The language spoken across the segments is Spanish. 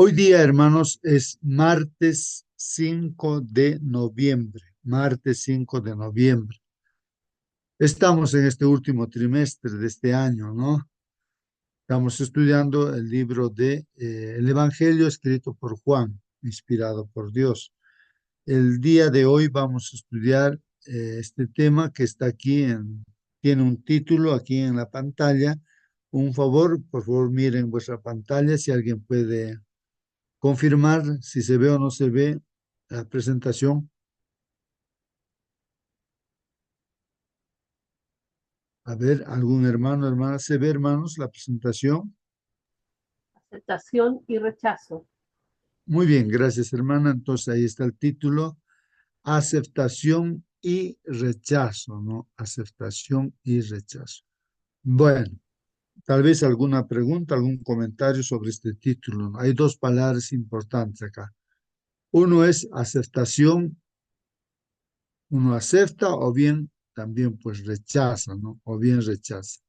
Hoy día, hermanos, es martes 5 de noviembre. Martes 5 de noviembre. Estamos en este último trimestre de este año, ¿no? Estamos estudiando el libro de el Evangelio escrito por Juan, inspirado por Dios. El día de hoy vamos a estudiar este tema que está aquí tiene un título aquí en la pantalla. Un favor, por favor, miren vuestra pantalla si alguien puede confirmar si se ve o no se ve la presentación. A ver, algún hermano, hermana, ¿se ve, hermanos, la presentación? Aceptación y rechazo. Muy bien, gracias, hermana. Entonces ahí está el título, aceptación y rechazo, ¿no? Aceptación y rechazo. Bueno, tal vez alguna pregunta, algún comentario sobre este título, ¿no? Hay dos palabras importantes acá. Uno es aceptación, uno acepta o bien también pues rechaza, ¿no? O bien rechaza.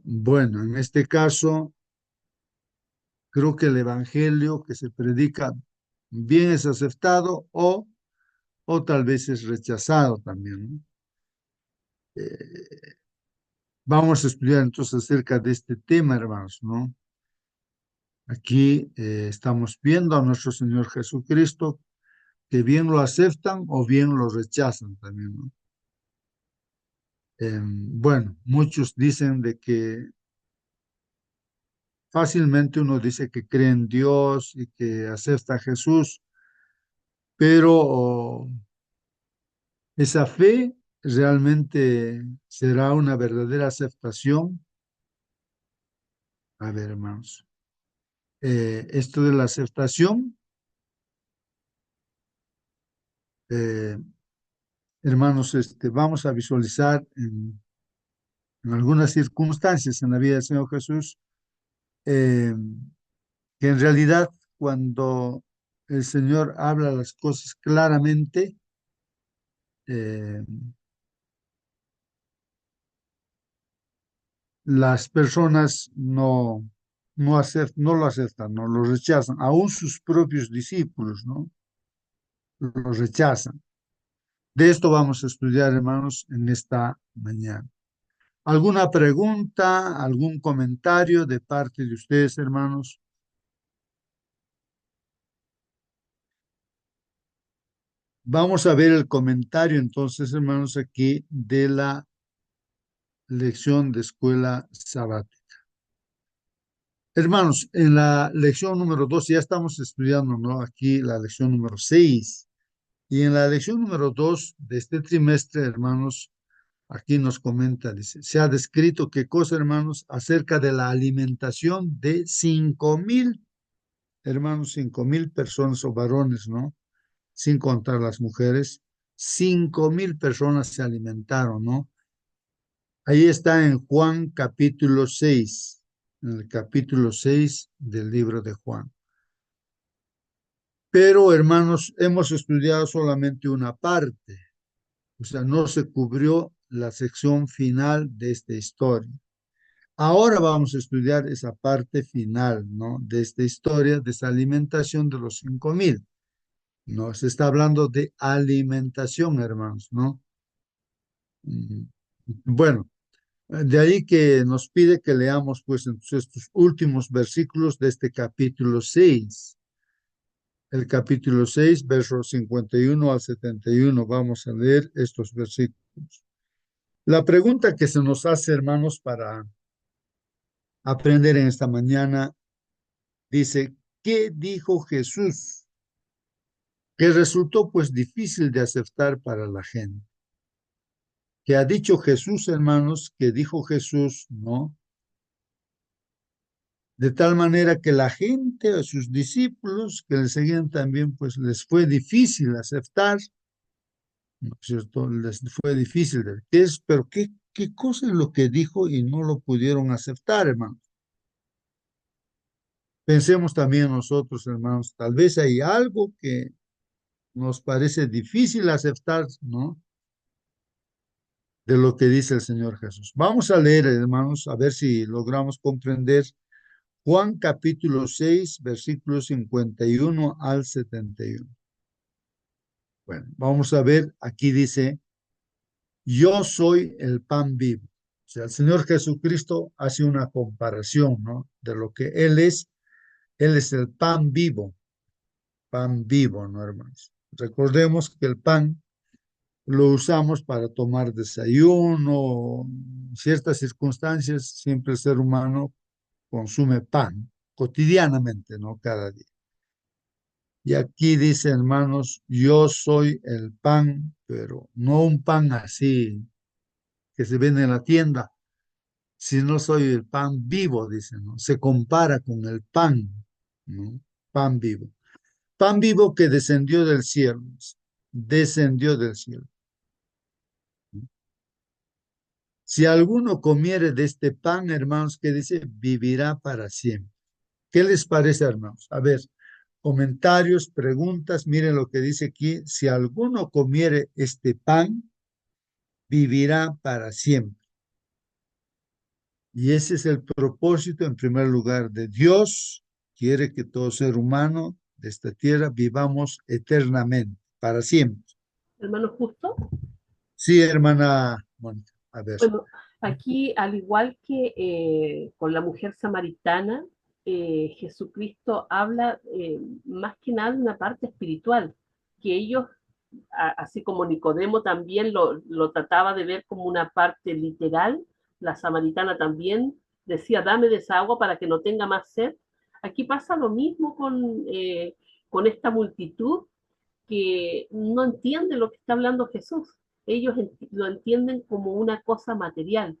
Bueno, en este caso, creo que el evangelio que se predica bien es aceptado o tal vez es rechazado también, ¿no? Eh, Vamos a estudiar entonces acerca de este tema, hermanos, ¿no? Aquí estamos viendo a nuestro Señor Jesucristo que bien lo aceptan o bien lo rechazan también, ¿no? Bueno, muchos dicen de que fácilmente uno dice que cree en Dios y que acepta a Jesús, pero esa fe realmente será una verdadera aceptación. A ver, hermanos, esto de la aceptación, eh, hermanos, vamos a visualizar en algunas circunstancias en la vida del Señor Jesús, eh, que en realidad cuando el Señor habla las cosas claramente, eh, las personas no lo aceptan, no lo rechazan, aún sus propios discípulos, ¿no? Lo rechazan. De esto vamos a estudiar, hermanos, en esta mañana. ¿Alguna pregunta, algún comentario de parte de ustedes, hermanos? Vamos a ver el comentario entonces, hermanos, aquí de la lección de escuela sabática. Hermanos, en la lección número 2 ya estamos estudiando, ¿no? Aquí la lección número 6. Y en la lección número 2 de este trimestre, hermanos, aquí nos comenta, dice, se ha descrito qué cosa, hermanos, acerca de la alimentación de 5,000, hermanos, 5,000 personas o varones, ¿no? Sin contar las mujeres, 5,000 personas se alimentaron, ¿no? Ahí está en Juan capítulo 6, en el capítulo 6 del libro de Juan. Pero, hermanos, hemos estudiado solamente una parte. O sea, no se cubrió la sección final de esta historia. Ahora vamos a estudiar esa parte final, ¿no? De esta historia, de esa alimentación de los 5,000. No, se está hablando de alimentación, hermanos, ¿no? Mm, Bueno, de ahí que nos pide que leamos, pues, entonces, estos últimos versículos de este capítulo 6. El capítulo 6, versos 51 al 71. Vamos a leer estos versículos. La pregunta que se nos hace, hermanos, para aprender en esta mañana, dice, ¿qué dijo Jesús? Que resultó pues difícil de aceptar para la gente. Que ha dicho Jesús, hermanos, que dijo Jesús, ¿no? De tal manera que la gente, a sus discípulos que le seguían también, pues les fue difícil aceptar, ¿no es cierto? Les fue difícil. Pero qué cosa es lo que dijo y no lo pudieron aceptar, hermanos? Pensemos también nosotros, hermanos, tal vez hay algo que nos parece difícil aceptar, ¿no? De lo que dice el Señor Jesús. Vamos a leer, hermanos, a ver si logramos comprender Juan capítulo 6, versículos 51 al 71. Bueno, vamos a ver, aquí dice, yo soy el pan vivo. O sea, el Señor Jesucristo hace una comparación, ¿no? De lo que Él es el pan vivo, ¿no, hermanos? Recordemos que el pan lo usamos para tomar desayuno, en ciertas circunstancias, siempre el ser humano consume pan cotidianamente, ¿no? Cada día. Y aquí dice, hermanos, yo soy el pan, pero no un pan así que se vende en la tienda, sino soy el pan vivo, dice, ¿no? Se compara con el pan, ¿no? Pan vivo. Pan vivo que descendió del cielo. Si alguno comiere de este pan, hermanos, que dice, vivirá para siempre. ¿Qué les parece, hermanos? A ver, comentarios, preguntas, miren lo que dice aquí. Si alguno comiere este pan, vivirá para siempre. Y ese es el propósito, en primer lugar, de Dios. Quiere que todo ser humano de esta tierra vivamos eternamente, para siempre. Hermano Justo. Sí, hermana Mónica, a ver. Bueno, aquí, al igual que con la mujer samaritana, Jesucristo habla más que nada de una parte espiritual, que ellos, así como Nicodemo también lo trataba de ver como una parte literal, la samaritana también decía, dame de esa agua para que no tenga más sed. Aquí pasa lo mismo con esta multitud que no entiende lo que está hablando Jesús. Ellos lo entienden como una cosa material.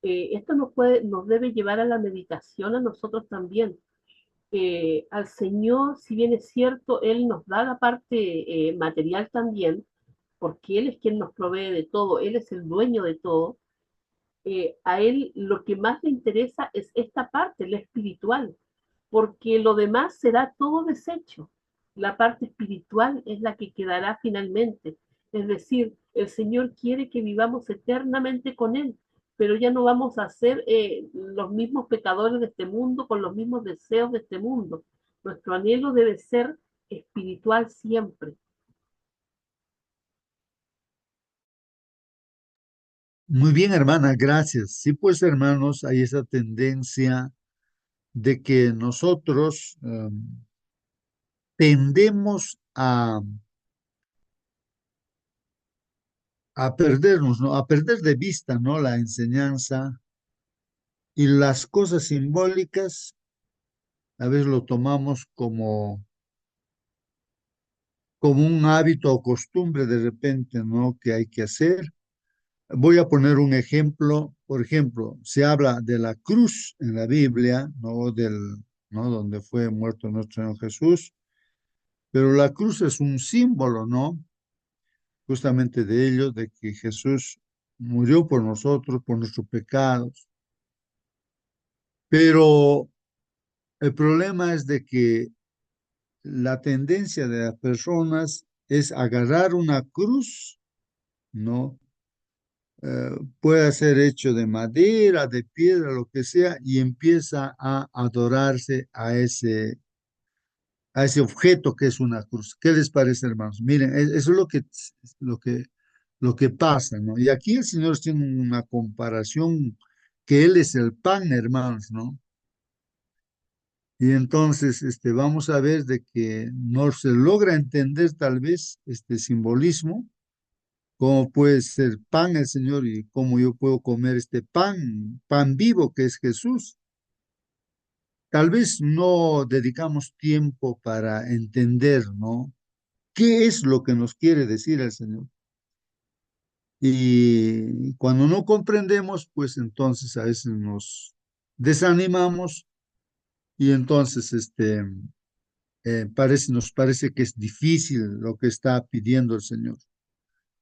Esto nos debe llevar a la meditación a nosotros también. Al Señor, si bien es cierto, Él nos da la parte material también, porque Él es quien nos provee de todo, Él es el dueño de todo. A Él lo que más le interesa es esta parte, la espiritual, porque lo demás será todo desecho. La parte espiritual es la que quedará finalmente. Es decir, el Señor quiere que vivamos eternamente con Él, pero ya no vamos a ser los mismos pecadores de este mundo con los mismos deseos de este mundo. Nuestro anhelo debe ser espiritual siempre. Muy bien, hermana, gracias. Sí, pues, hermanos, hay esa tendencia de que nosotros tendemos a perdernos, ¿no? A perder de vista, ¿no? La enseñanza y las cosas simbólicas, a veces lo tomamos como un hábito o costumbre de repente, ¿no? Que hay que hacer. Voy a poner un ejemplo. Por ejemplo, se habla de la cruz en la Biblia, ¿no? ¿No? Donde fue muerto nuestro Señor Jesús. Pero la cruz es un símbolo, ¿no? Justamente de ello, de que Jesús murió por nosotros, por nuestros pecados. Pero el problema es de que la tendencia de las personas es agarrar una cruz, ¿no? Puede ser hecho de madera, de piedra, lo que sea, y empieza a adorarse a ese objeto que es una cruz. ¿Qué les parece, hermanos? Miren, eso es lo que, lo que pasa, ¿no? Y aquí el Señor tiene una comparación que Él es el pan, hermanos, ¿no? Y entonces vamos a ver de que no se logra entender tal vez este simbolismo, cómo puede ser pan el Señor y cómo yo puedo comer este pan, pan vivo que es Jesús. Tal vez no dedicamos tiempo para entender, ¿no? ¿Qué es lo que nos quiere decir el Señor? Y cuando no comprendemos, pues entonces a veces nos desanimamos y entonces nos parece que es difícil lo que está pidiendo el Señor.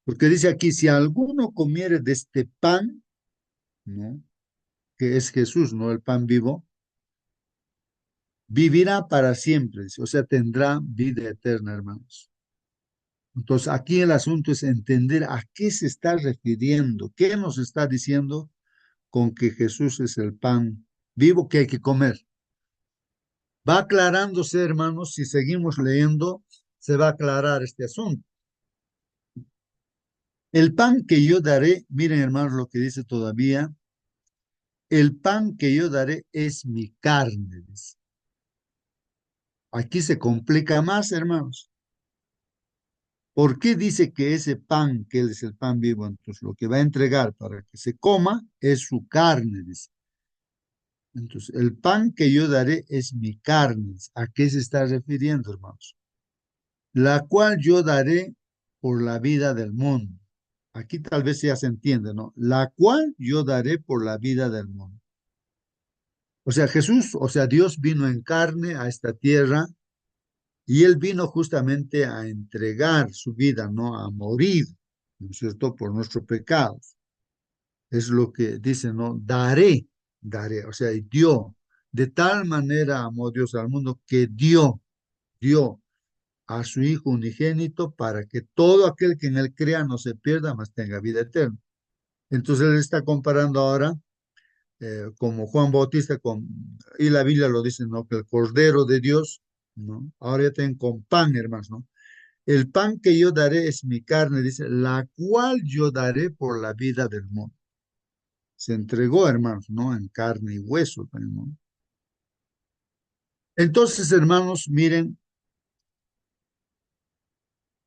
Porque dice aquí, si alguno comiere de este pan, ¿no? Que es Jesús, ¿no? El pan vivo, vivirá para siempre, dice, o sea, tendrá vida eterna, hermanos. Entonces, aquí el asunto es entender a qué se está refiriendo, qué nos está diciendo con que Jesús es el pan vivo que hay que comer. Va aclarándose, hermanos, si seguimos leyendo, se va a aclarar este asunto. El pan que yo daré, miren hermanos lo que dice todavía, el pan que yo daré es mi carne, dice. Aquí se complica más, hermanos. ¿Por qué dice que ese pan, que él es el pan vivo, entonces lo que va a entregar para que se coma es su carne, dice? Entonces, el pan que yo daré es mi carne. ¿A qué se está refiriendo, hermanos? La cual yo daré por la vida del mundo. Aquí tal vez ya se entiende, ¿no? La cual yo daré por la vida del mundo. O sea, Jesús, o sea, Dios vino en carne a esta tierra y él vino justamente a entregar su vida, ¿no? A morir, ¿no es cierto?, por nuestros pecados. Es lo que dice, ¿no? Daré, daré, o sea, y dio. De tal manera amó Dios al mundo que dio a su Hijo unigénito para que todo aquel que en él crea no se pierda, mas tenga vida eterna. Entonces él está comparando ahora, como Juan Bautista, y la Biblia lo dice, ¿no? Que el Cordero de Dios, ¿no? Ahora ya tienen con pan, hermanos, ¿no? El pan que yo daré es mi carne, dice, la cual yo daré por la vida del mundo. Se entregó, hermanos, ¿no? En carne y hueso, ¿no? Entonces, hermanos, miren,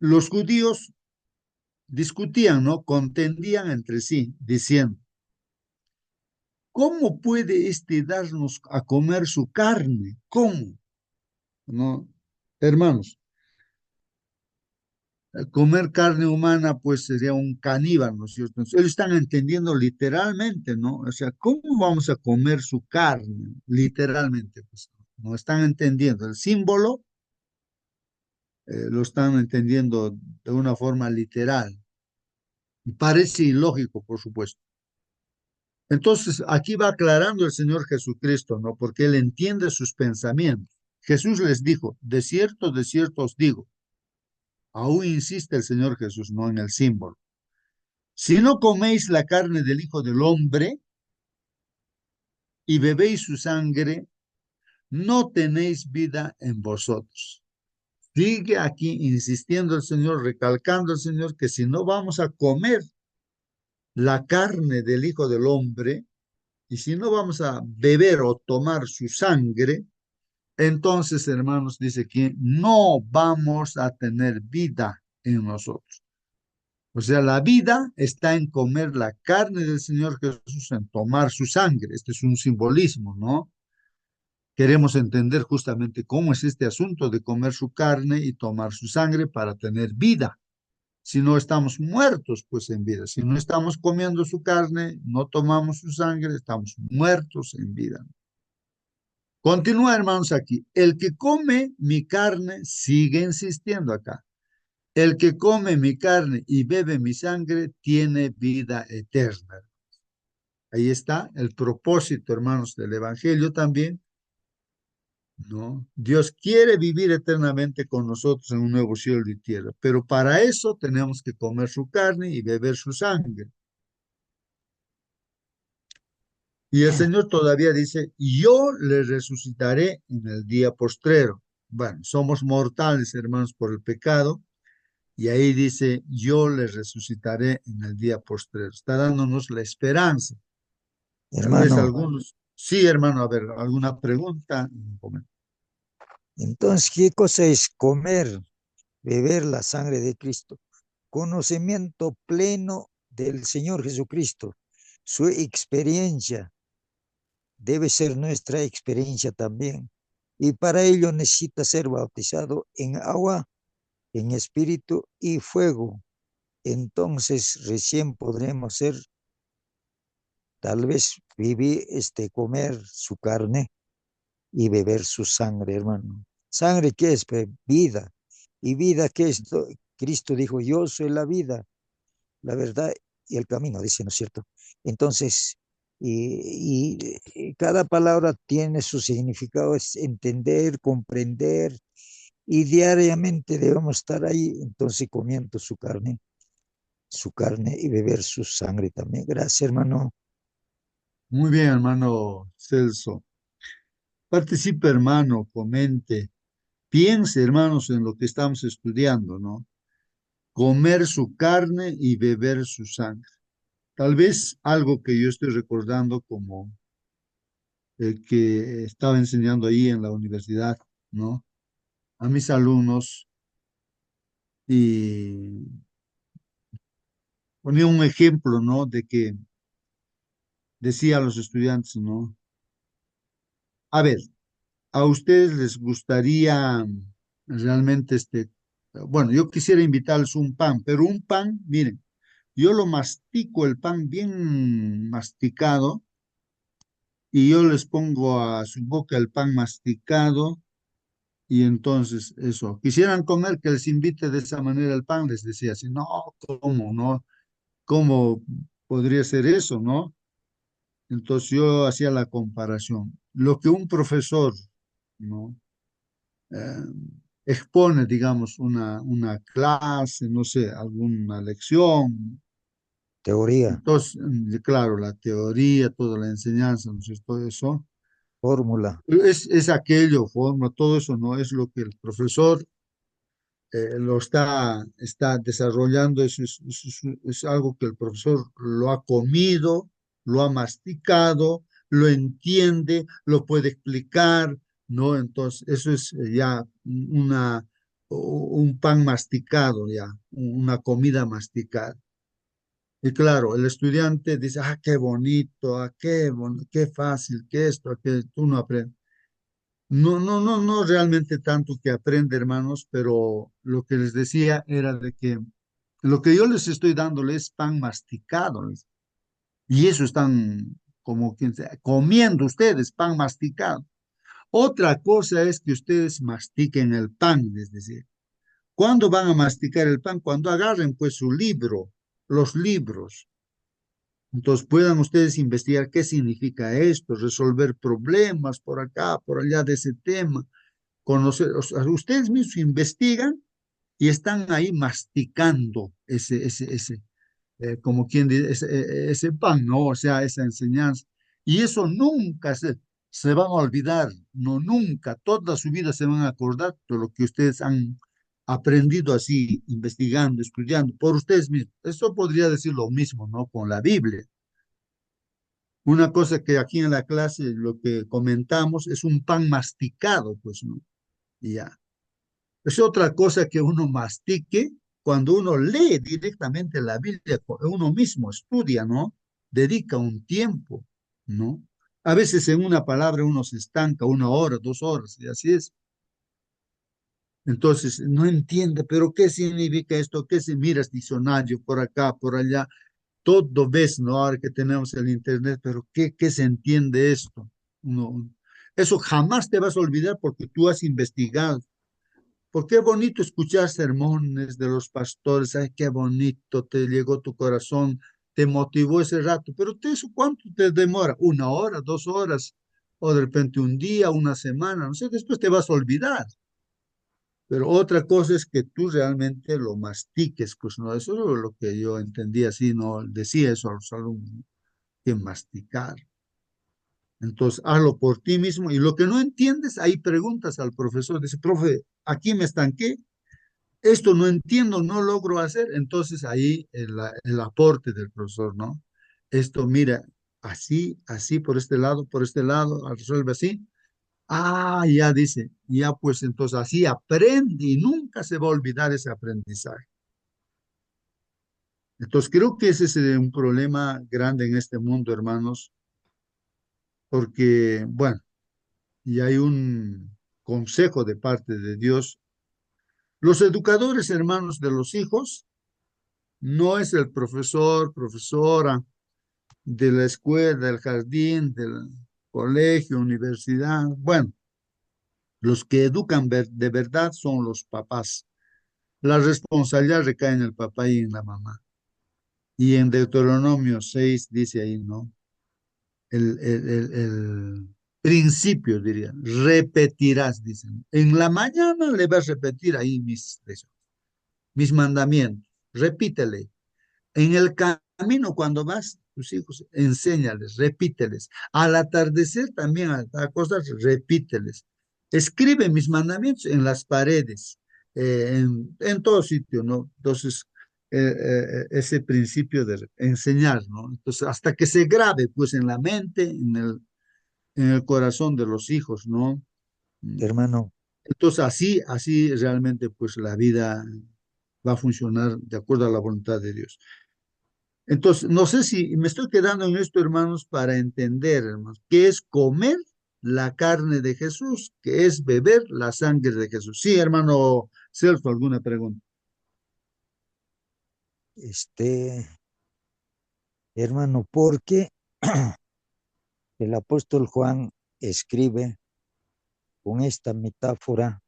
los judíos discutían, ¿no? Contendían entre sí, diciendo, ¿cómo puede este darnos a comer su carne? ¿Cómo? ¿No? Hermanos, comer carne humana pues sería un caníbal, ¿no es cierto? Entonces, ellos están entendiendo literalmente, ¿no? O sea, ¿cómo vamos a comer su carne? Literalmente, pues no están entendiendo. El símbolo lo están entendiendo de una forma literal. Parece ilógico, por supuesto. Entonces, aquí va aclarando el Señor Jesucristo, ¿no? Porque Él entiende sus pensamientos. Jesús les dijo, de cierto os digo, aún insiste el Señor Jesús, no en el símbolo. Si no coméis la carne del Hijo del Hombre y bebéis su sangre, no tenéis vida en vosotros. Sigue aquí insistiendo el Señor, recalcando el Señor que si no vamos a comer la carne del Hijo del Hombre y si no vamos a beber o tomar su sangre, entonces, hermanos, dice que no vamos a tener vida en nosotros. O sea, la vida está en comer la carne del Señor Jesús, en tomar su sangre. Este es un simbolismo, ¿no? Queremos entender justamente cómo es este asunto de comer su carne y tomar su sangre para tener vida. Si no estamos muertos, pues en vida. Si no estamos comiendo su carne, no tomamos su sangre, estamos muertos en vida. Continúa, hermanos, aquí. El que come mi carne, sigue insistiendo acá. El que come mi carne y bebe mi sangre tiene vida eterna. Ahí está el propósito, hermanos, del Evangelio también, ¿no? Dios quiere vivir eternamente con nosotros en un nuevo cielo y tierra, pero para eso tenemos que comer su carne y beber su sangre. Y el Señor todavía dice, yo le resucitaré en el día postrero. Bueno, somos mortales, hermanos, por el pecado. Y ahí dice, yo le resucitaré en el día postrero. Está dándonos la esperanza. Tal vez Hermano, algunos. Sí, hermano, a ver, ¿alguna pregunta? entonces, ¿qué cosa es comer, beber la sangre de Cristo? Conocimiento pleno del Señor Jesucristo. Su experiencia debe ser nuestra experiencia también. Y para ello necesita ser bautizado en agua, en espíritu y fuego. Entonces recién podremos ser, tal vez vivir, comer su carne y beber su sangre, hermano. Sangre, ¿qué es? Pues, vida. ¿Y vida qué es? Cristo dijo, yo soy la vida, la verdad y el camino, dice, ¿no es cierto? Entonces, y cada palabra tiene su significado, es entender, comprender, y diariamente debemos estar ahí, entonces comiendo su carne y beber su sangre también. Gracias, hermano. Muy bien, hermano Celso. Participe, hermano, comente, piense, hermanos, en lo que estamos estudiando, ¿no? Comer su carne y beber su sangre. Tal vez algo que yo estoy recordando como que estaba enseñando ahí en la universidad, ¿no? A mis alumnos y ponía un ejemplo, ¿no? De que decía a los estudiantes, ¿no? A ver, ¿a ustedes les gustaría realmente bueno, yo quisiera invitarles un pan, pero un pan, miren, yo lo mastico, el pan bien masticado, y yo les pongo a su boca el pan masticado, y entonces eso, quisieran comer que les invite de esa manera el pan, les decía así, no, ¿cómo, no? ¿Cómo podría ser eso, no? Entonces yo hacía la comparación. Lo que un profesor, ¿no? eh, expone, digamos, una clase, no sé, alguna lección. Teoría, Entonces, claro, la teoría, toda la enseñanza, ¿no es cierto? Todo eso fórmula, es aquello, forma, todo eso no es lo que el profesor lo está desarrollando, es algo que el profesor lo ha comido, lo ha masticado, lo entiende, lo puede explicar, ¿no? Entonces, eso es ya un pan masticado, ya, una comida masticada. Y claro, el estudiante dice, ah, qué bonito, ah, qué fácil, qué esto, que tú no aprendes. No, no, no, no realmente tanto que aprende, hermanos, pero lo que les decía era de que lo que yo les estoy dándoles es pan masticado, y eso están como quien sea, comiendo ustedes pan masticado. Otra cosa es que ustedes mastiquen el pan, es decir, ¿cuándo van a masticar el pan? Cuando agarren pues su libro, los libros. Entonces puedan ustedes investigar qué significa esto, resolver problemas por acá, por allá de ese tema, conocer, o sea, ustedes mismos investigan y están ahí masticando como quien dice, ese pan, ¿no? O sea, esa enseñanza. Y eso nunca se van a olvidar, no, nunca, toda su vida se van a acordar de lo que ustedes han aprendido así, investigando, estudiando, por ustedes mismos. Eso podría decir lo mismo, ¿no? Con la Biblia. Una cosa que aquí en la clase lo que comentamos es un pan masticado, pues, ¿no? Y ya. Es otra cosa que uno mastique cuando uno lee directamente la Biblia, uno mismo estudia, ¿no? Dedica un tiempo, ¿no? A veces en una palabra uno se estanca 1 hora, 2 horas, y así es. Entonces, no entiende, pero ¿qué significa esto? ¿Qué se miras diccionario por acá, por allá? Todo ves, ¿no? Ahora que tenemos el internet, pero ¿qué se entiende esto? No, eso jamás te vas a olvidar porque tú has investigado. Porque es bonito escuchar sermones de los pastores, ay, qué bonito, te llegó tu corazón, te motivó ese rato, pero ¿eso cuánto te demora? 1 hora, 2 horas, o de repente un día, una semana, no sé, después te vas a olvidar. Pero otra cosa es que tú realmente lo mastiques, pues no, eso es lo que yo entendía así, no decía eso a los alumnos, ¿no? Que masticar. Entonces, hazlo por ti mismo y lo que no entiendes, ahí preguntas al profesor, dice, profe, aquí me estanqué, esto no entiendo, no logro hacer, entonces ahí el aporte del profesor, ¿no? Esto, mira, así, así, por este lado, resuelve así. Ah, ya dice, ya pues entonces así aprende y nunca se va a olvidar ese aprendizaje. Entonces creo que ese es un problema grande en este mundo, hermanos, porque, bueno, y hay un consejo de parte de Dios. Los educadores, hermanos, de los hijos, no es el profesor, profesora de la escuela, del jardín, del colegio, universidad. Bueno, los que educan de verdad son los papás. La responsabilidad recae en el papá y en la mamá. Y en Deuteronomio 6 dice ahí, ¿no? El principio, diría, repetirás, dicen. En la mañana le vas a repetir ahí mis mandamientos. Repítele. En el camino cuando vas, tus hijos, enséñales, repíteles. Al atardecer también, al acostarse, repíteles. Escribe mis mandamientos en las paredes, en todo sitio, ¿no? Entonces, ese principio de enseñar, ¿no? Entonces, hasta que se grabe, pues, en la mente, en el corazón de los hijos, ¿no? hermano. Entonces, así realmente, pues, la vida va a funcionar de acuerdo a la voluntad de Dios. Entonces, no sé si me estoy quedando en esto, hermanos, para entender, hermanos, qué es comer la carne de Jesús, qué es beber la sangre de Jesús. Sí, hermano Celso, ¿alguna pregunta? Este, hermano, porque el apóstol Juan escribe con esta metáfora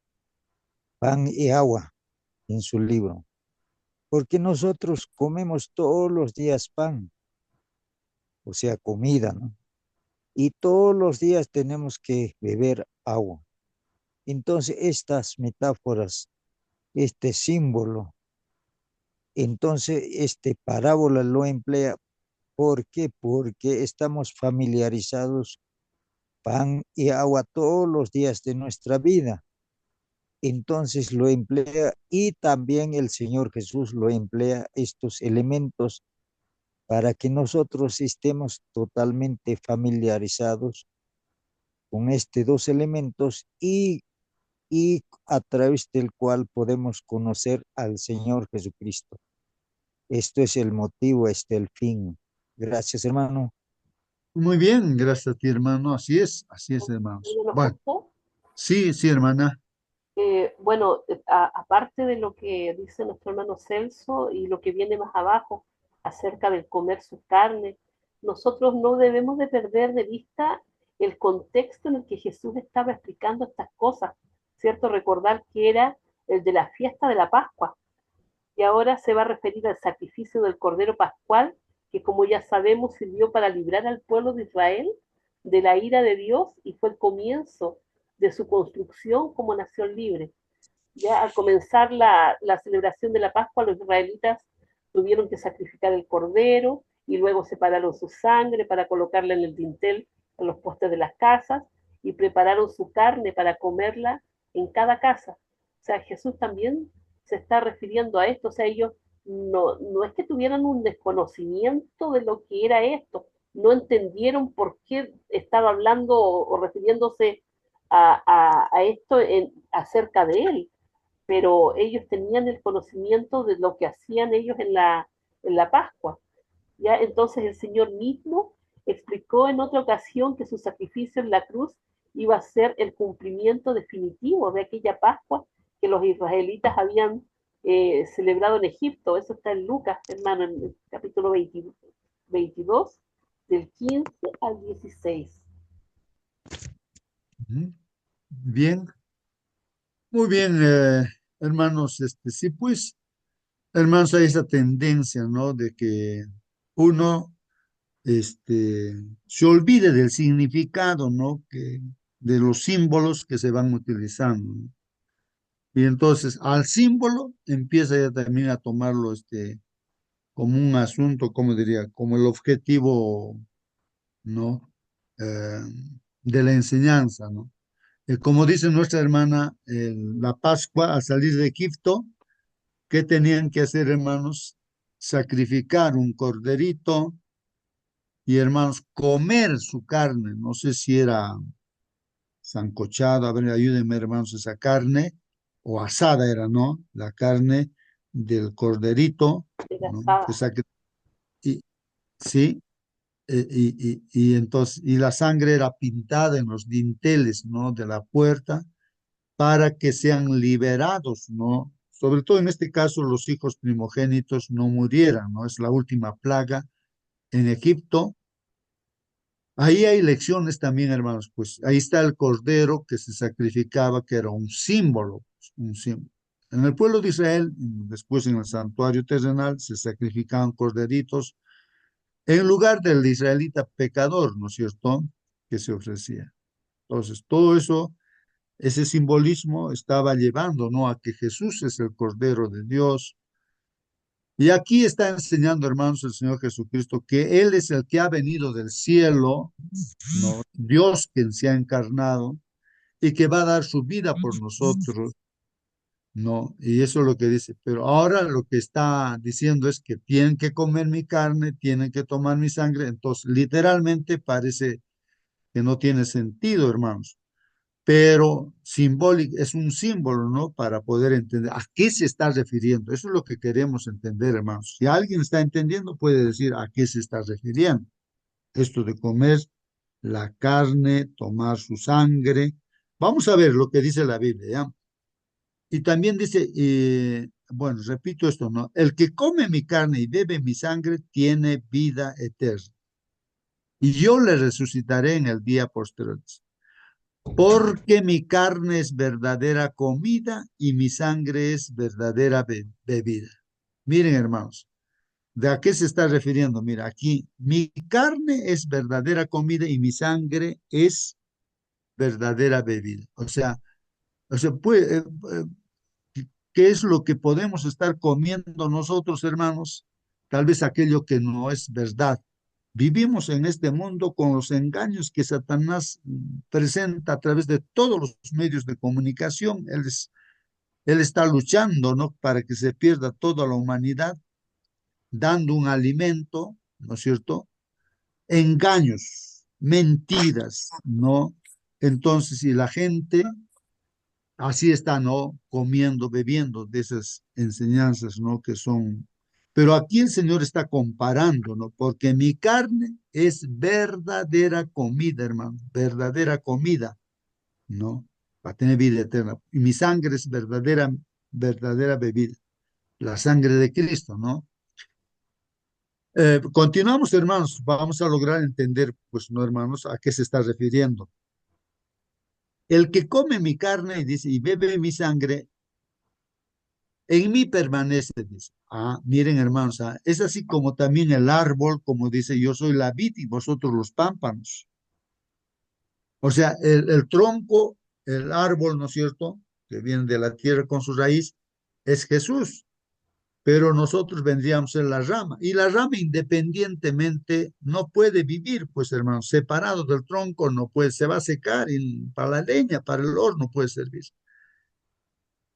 pan y agua en su libro, porque nosotros comemos todos los días pan, o sea, comida, ¿no? Y todos los días tenemos que beber agua. Entonces, estas metáforas, este símbolo, entonces, este parábola lo emplea. ¿Por qué? Porque estamos familiarizados pan y agua todos los días de nuestra vida. Entonces lo emplea y también el Señor Jesús lo emplea estos elementos para que nosotros estemos totalmente familiarizados con estos dos elementos y a través del cual podemos conocer al Señor Jesucristo. Esto es el motivo, el fin. Gracias, hermano. Muy bien, gracias a ti, hermano. Así es, hermanos. Hermano Bueno, Justo, sí, sí, hermana. bueno, aparte de lo que dice nuestro hermano Celso y lo que viene más abajo acerca del comer su carne, nosotros no debemos de perder de vista el contexto en el que Jesús estaba explicando estas cosas, ¿cierto? Recordar que era el de la fiesta de la Pascua, y ahora se va a referir al sacrificio del Cordero Pascual, que como ya sabemos sirvió para librar al pueblo de Israel de la ira de Dios y fue el comienzo de su construcción como nación libre. Ya al comenzar la celebración de la Pascua, los israelitas tuvieron que sacrificar el cordero y luego separaron su sangre para colocarla en el dintel, en los postes de las casas, y prepararon su carne para comerla en cada casa. O sea, Jesús también se está refiriendo a esto. O sea, ellos no es que tuvieran un desconocimiento de lo que era esto, no entendieron por qué estaba hablando o refiriéndose a esto acerca de él, pero ellos tenían el conocimiento de lo que hacían ellos en la Pascua. ¿Ya? Entonces el Señor mismo explicó en otra ocasión que su sacrificio en la cruz iba a ser el cumplimiento definitivo de aquella Pascua que los israelitas habían celebrado en Egipto. Eso está en Lucas, hermano, en el capítulo 22, del 15 al 16. Ujú. Bien, muy bien, hermanos. Sí, pues, hermanos, hay esa tendencia, ¿no? De que uno se olvide del significado, ¿no? De los símbolos que se van utilizando, ¿no? Y entonces al símbolo empieza ya también a tomarlo como un asunto, como diría, como el objetivo, ¿no? Eh, de la enseñanza, ¿no? Como dice nuestra hermana, la Pascua al salir de Egipto, ¿qué tenían que hacer, hermanos? Sacrificar un corderito y, hermanos, comer su carne. No sé si era sancochado, a ver, ayúdenme, hermanos, esa carne, o asada era, ¿no? La carne del corderito, ¿no? Y, sí, y entonces, y la sangre era pintada en los dinteles, ¿no? De la puerta para que sean liberados, ¿no? Sobre todo en este caso, los hijos primogénitos no murieran, ¿no? Es la última plaga en Egipto. Ahí hay lecciones también, hermanos, pues ahí está el cordero que se sacrificaba, que era un símbolo, un símbolo. En el pueblo de Israel, después en el santuario terrenal, se sacrificaban corderitos en lugar del israelita pecador, ¿no es cierto?, que se ofrecía. Entonces, todo eso, ese simbolismo estaba llevando, ¿no?, a que Jesús es el Cordero de Dios. Y aquí está enseñando, hermanos, el Señor Jesucristo, que Él es el que ha venido del cielo, ¿no? Dios quien se ha encarnado y que va a dar su vida por nosotros, ¿no? Y eso es lo que dice. Pero ahora lo que está diciendo es que tienen que comer mi carne, tienen que tomar mi sangre. Entonces, literalmente parece que no tiene sentido, hermanos. Pero simbólico, es un símbolo, ¿no? Para poder entender a qué se está refiriendo. Eso es lo que queremos entender, hermanos. Si alguien está entendiendo, puede decir a qué se está refiriendo. Esto de comer la carne, tomar su sangre. Vamos a ver lo que dice la Biblia, ¿ya? Y también dice, bueno, repito esto, ¿no? El que come mi carne y bebe mi sangre tiene vida eterna. Y yo le resucitaré en el día posterior. Porque mi carne es verdadera comida y mi sangre es verdadera bebida. Miren, hermanos, ¿de a qué se está refiriendo? Mira, aquí, mi carne es verdadera comida y mi sangre es verdadera bebida. ¿Qué es lo que podemos estar comiendo nosotros, hermanos? Tal vez aquello que no es verdad. Vivimos en este mundo con los engaños que Satanás presenta a través de todos los medios de comunicación. Él está luchando, ¿no? Para que se pierda toda la humanidad, dando un alimento, ¿no es cierto? Engaños, mentiras, ¿no? Entonces, y la gente así está, ¿no? Comiendo, bebiendo de esas enseñanzas, ¿no? Que son... Pero aquí el Señor está comparando, ¿no? Porque mi carne es verdadera comida, hermano, verdadera comida, ¿no? Para tener vida eterna. Y mi sangre es verdadera, verdadera bebida, la sangre de Cristo, ¿no? Continuamos, hermanos, vamos a lograr entender, pues, ¿no, hermanos, a qué se está refiriendo? El que come mi carne y dice, y bebe mi sangre, en mí permanece, dice. Ah, miren, hermanos, es así como también el árbol, como dice, yo soy la vid y vosotros los pámpanos. O sea, el tronco, el árbol, ¿no es cierto?, que viene de la tierra con su raíz, es Jesús, pero nosotros vendríamos en la rama. Y la rama independientemente no puede vivir, pues, hermanos, separado del tronco, no puede, se va a secar y para la leña, para el horno puede servir.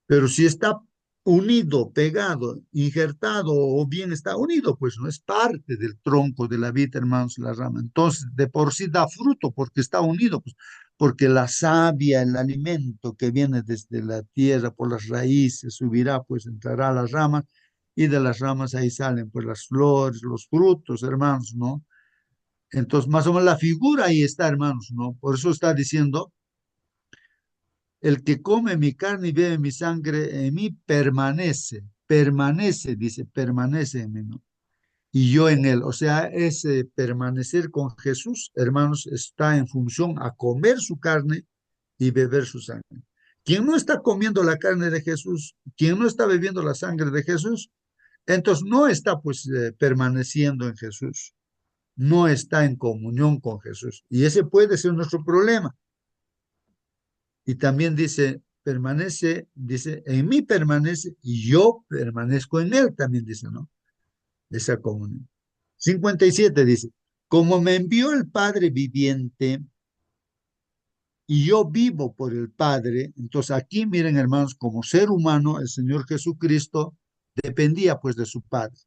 Pero si está unido, pegado, injertado o bien está unido, pues no es parte del tronco de la vid, hermanos, la rama. Entonces, de por sí da fruto porque está unido, pues, porque la savia, el alimento que viene desde la tierra por las raíces, subirá, pues entrará a las ramas y de las ramas ahí salen, pues las flores, los frutos, hermanos, ¿no? Entonces, más o menos la figura ahí está, hermanos, ¿no? Por eso está diciendo el que come mi carne y bebe mi sangre en mí permanece, permanece, dice, permanece en mí, ¿no? Y yo en él. O sea, ese permanecer con Jesús, hermanos, está en función a comer su carne y beber su sangre. Quien no está comiendo la carne de Jesús, quien no está bebiendo la sangre de Jesús, entonces no está pues permaneciendo en Jesús, no está en comunión con Jesús. Y ese puede ser nuestro problema. Y también dice, permanece, dice, en mí permanece y yo permanezco en él, también dice, ¿no? Esa comunión. 57 dice, como me envió el Padre viviente y yo vivo por el Padre, entonces aquí miren hermanos, como ser humano, el Señor Jesucristo dependía pues de su Padre,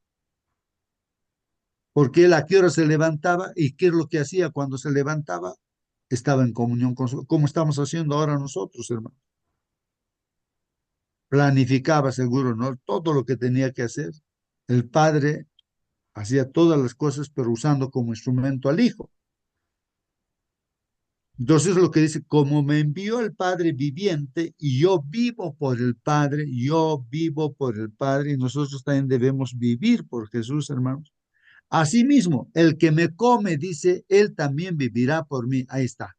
porque él a qué hora se levantaba y qué es lo que hacía cuando se levantaba, estaba en comunión con su, como estamos haciendo ahora nosotros, hermanos. Planificaba seguro, ¿no? Todo lo que tenía que hacer. El padre hacía todas las cosas, pero usando como instrumento al hijo. Entonces lo que dice, como me envió el Padre viviente y yo vivo por el Padre, yo vivo por el Padre y nosotros también debemos vivir por Jesús, hermanos. Asimismo, el que me come, dice, él también vivirá por mí. Ahí está.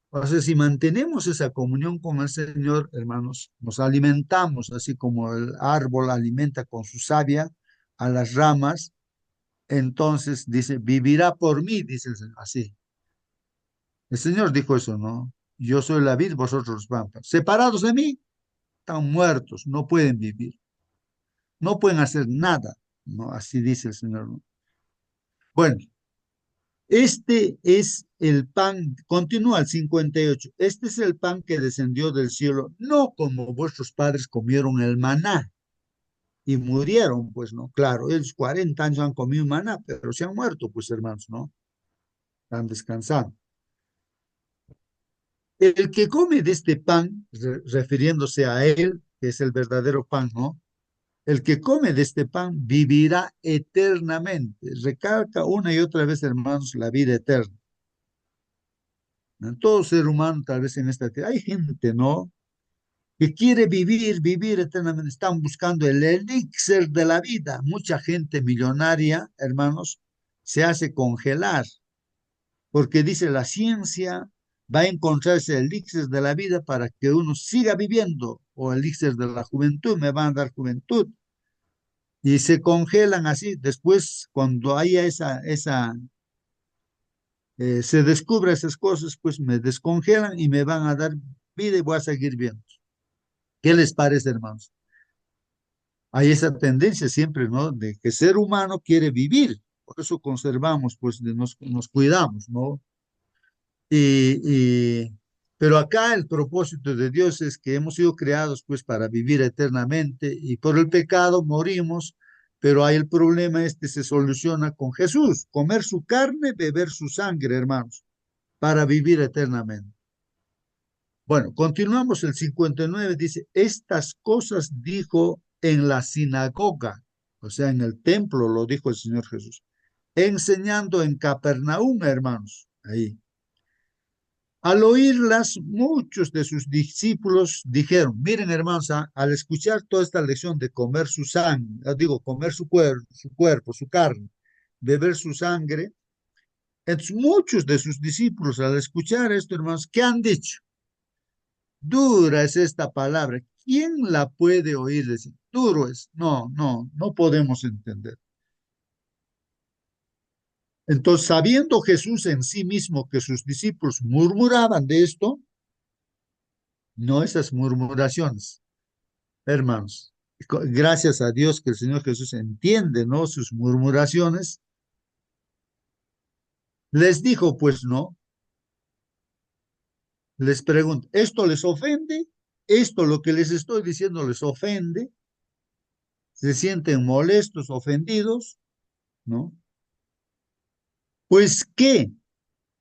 O sea, si mantenemos esa comunión con el Señor, hermanos, nos alimentamos, así como el árbol alimenta con su savia a las ramas, entonces dice, vivirá por mí, dice el Señor, así. El Señor dijo eso, ¿no? Yo soy la vid, vosotros los pámpanos. Separados de mí, están muertos, no pueden vivir, no pueden hacer nada. ¿no? Así dice el Señor, ¿no? Bueno, este es el pan, continúa el 58, este es el pan que descendió del cielo, no como vuestros padres comieron el maná y murieron, pues, ¿no? Claro, ellos 40 años han comido maná, pero se han muerto, pues, hermanos, ¿no? Están descansando. El que come de este pan, refiriéndose a él, que es el verdadero pan, ¿no? El que come de este pan vivirá eternamente. Recalca una y otra vez, hermanos, la vida eterna. En todo ser humano, tal vez en esta tierra, hay gente, ¿no? Que quiere vivir, vivir eternamente. Están buscando el elixir de la vida. Mucha gente millonaria, hermanos, se hace congelar, porque dice la ciencia va a encontrarse el elixir de la vida para que uno siga viviendo, o el elixir de la juventud, me van a dar juventud. Y se congelan así. Después, cuando haya se descubra esas cosas, pues me descongelan y me van a dar vida y voy a seguir viendo. ¿Qué les parece, hermanos? Hay esa tendencia siempre, ¿no? De que el ser humano quiere vivir, por eso conservamos, pues nos cuidamos, ¿no? Y, pero acá el propósito de Dios es que hemos sido creados, pues, para vivir eternamente y por el pecado morimos, pero hay el problema este se soluciona con Jesús, comer su carne, beber su sangre, hermanos, para vivir eternamente. Bueno, continuamos el 59, dice, estas cosas dijo en la sinagoga, o sea, en el templo lo dijo el Señor Jesús, enseñando en Capernaum, hermanos, ahí. Al oírlas, muchos de sus discípulos dijeron, miren hermanos, al escuchar toda esta lección de comer su sangre, digo, comer su cuerpo, su carne, beber su sangre, entonces muchos de sus discípulos al escuchar esto, hermanos, ¿qué han dicho? Dura es esta palabra. ¿Quién la puede oír decir? Duro es. No, no, no podemos entender. Entonces, sabiendo Jesús en sí mismo que sus discípulos murmuraban de esto, no esas murmuraciones, hermanos. Gracias a Dios que el Señor Jesús entiende, ¿no? Sus murmuraciones. Les dijo, pues no, les pregunto, ¿esto les ofende? ¿Esto lo que les estoy diciendo les ofende? ¿Se sienten molestos, ofendidos? ¿No? Pues qué,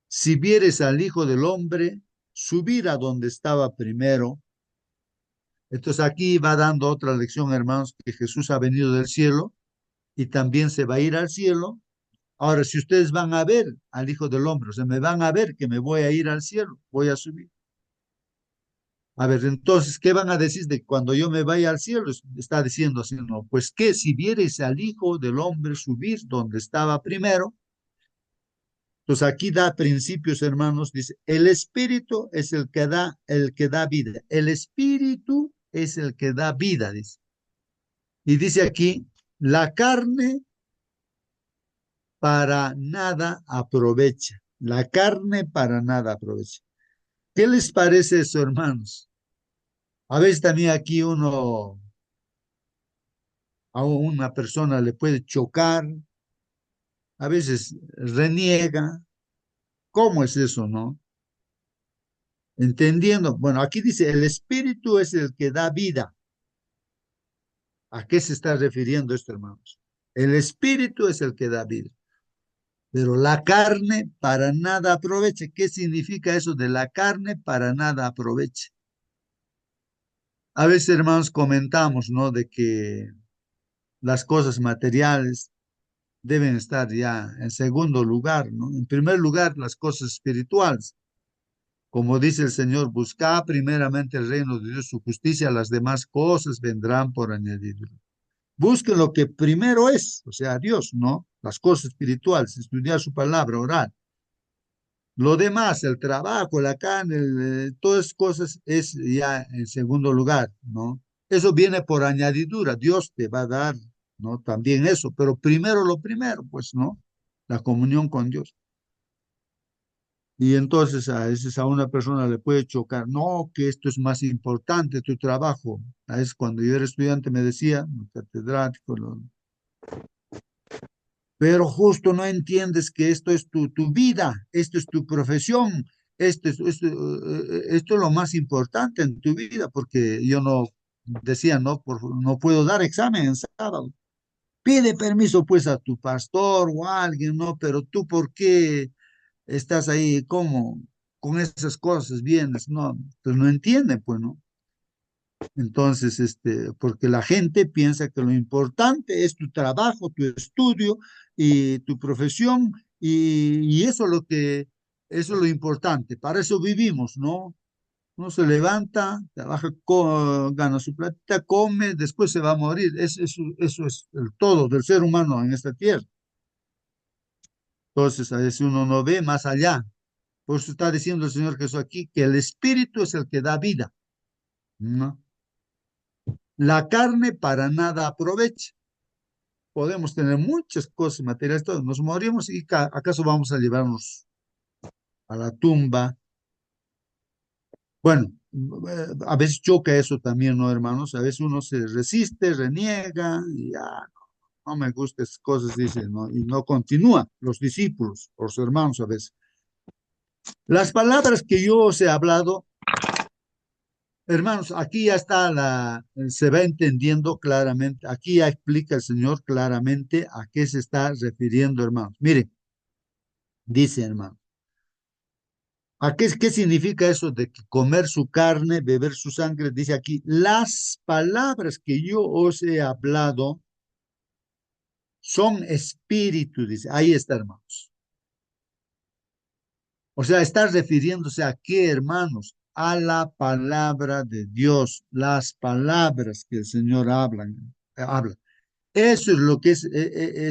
si vieres al Hijo del Hombre subir a donde estaba primero. Entonces aquí va dando otra lección, hermanos, que Jesús ha venido del cielo y también se va a ir al cielo. Ahora, si ustedes van a ver al Hijo del Hombre, o sea, me van a ver que me voy a ir al cielo, voy a subir. A ver, entonces, ¿qué van a decir de cuando yo me vaya al cielo? Está diciendo así, no, pues que si vieres al Hijo del Hombre subir donde estaba primero. Entonces aquí da principios, hermanos, dice, el espíritu es el que da vida. El espíritu es el que da vida, dice. Y dice aquí, la carne para nada aprovecha. La carne para nada aprovecha. ¿Qué les parece eso, hermanos? A veces también aquí a una persona le puede chocar, a veces reniega. ¿Cómo es eso, no? Entendiendo, bueno, aquí dice, el espíritu es el que da vida. ¿A qué se está refiriendo esto, hermanos? El espíritu es el que da vida, pero la carne para nada aprovecha. ¿Qué significa eso de la carne para nada aprovecha? A veces, hermanos, comentamos, ¿no? De que las cosas materiales deben estar ya en segundo lugar, ¿no? En primer lugar, las cosas espirituales. Como dice el Señor, busca primeramente el reino de Dios, su justicia, las demás cosas vendrán por añadidura. Busquen lo que primero es, o sea, Dios, ¿no? Las cosas espirituales, estudiar su palabra, orar. Lo demás, el trabajo, la carne, todas esas cosas es ya en segundo lugar, ¿no? Eso viene por añadidura, Dios te va a dar, ¿no? También eso, pero primero lo primero, pues, ¿no? La comunión con Dios. Y entonces a veces a una persona le puede chocar, no, que esto es más importante, tu trabajo. A veces cuando yo era estudiante me decía, catedrático, Pero justo no entiendes que esto es tu vida, esto es tu profesión, esto es lo más importante en tu vida, porque yo no decía, no, no puedo dar examen en sábado. Pide permiso pues a tu pastor o a alguien, ¿no? Pero tú, ¿por qué estás ahí como con esas cosas vienes? No, pues no entienden, pues, ¿no? Entonces, porque la gente piensa que lo importante es tu trabajo, tu estudio y tu profesión, y eso es lo importante. Para eso vivimos, ¿no? Uno se levanta, trabaja, gana su platita, come, después se va a morir. Eso es el todo del ser humano en esta tierra. Entonces, a veces uno no ve más allá. Por eso está diciendo el Señor Jesús aquí que el espíritu es el que da vida, ¿no? La carne para nada aprovecha. Podemos tener muchas cosas materiales, todos nos morimos y acaso vamos a llevarnos a la tumba. Bueno, a veces choca eso también, ¿no, hermanos? A veces uno se resiste, reniega y no me gustan esas cosas, dicen, ¿no? Y no continúa los discípulos, los hermanos a veces. Las palabras que yo os he hablado, hermanos, aquí ya está se va entendiendo claramente, aquí ya explica el Señor claramente a qué se está refiriendo, hermanos. Mire, dice, hermano. ¿Qué significa eso de que comer su carne, beber su sangre? Dice aquí, las palabras que yo os he hablado son espíritu, dice. Ahí está, hermanos. O sea, está refiriéndose a qué, hermanos, a la palabra de Dios, las palabras que el Señor habla. Eso es lo que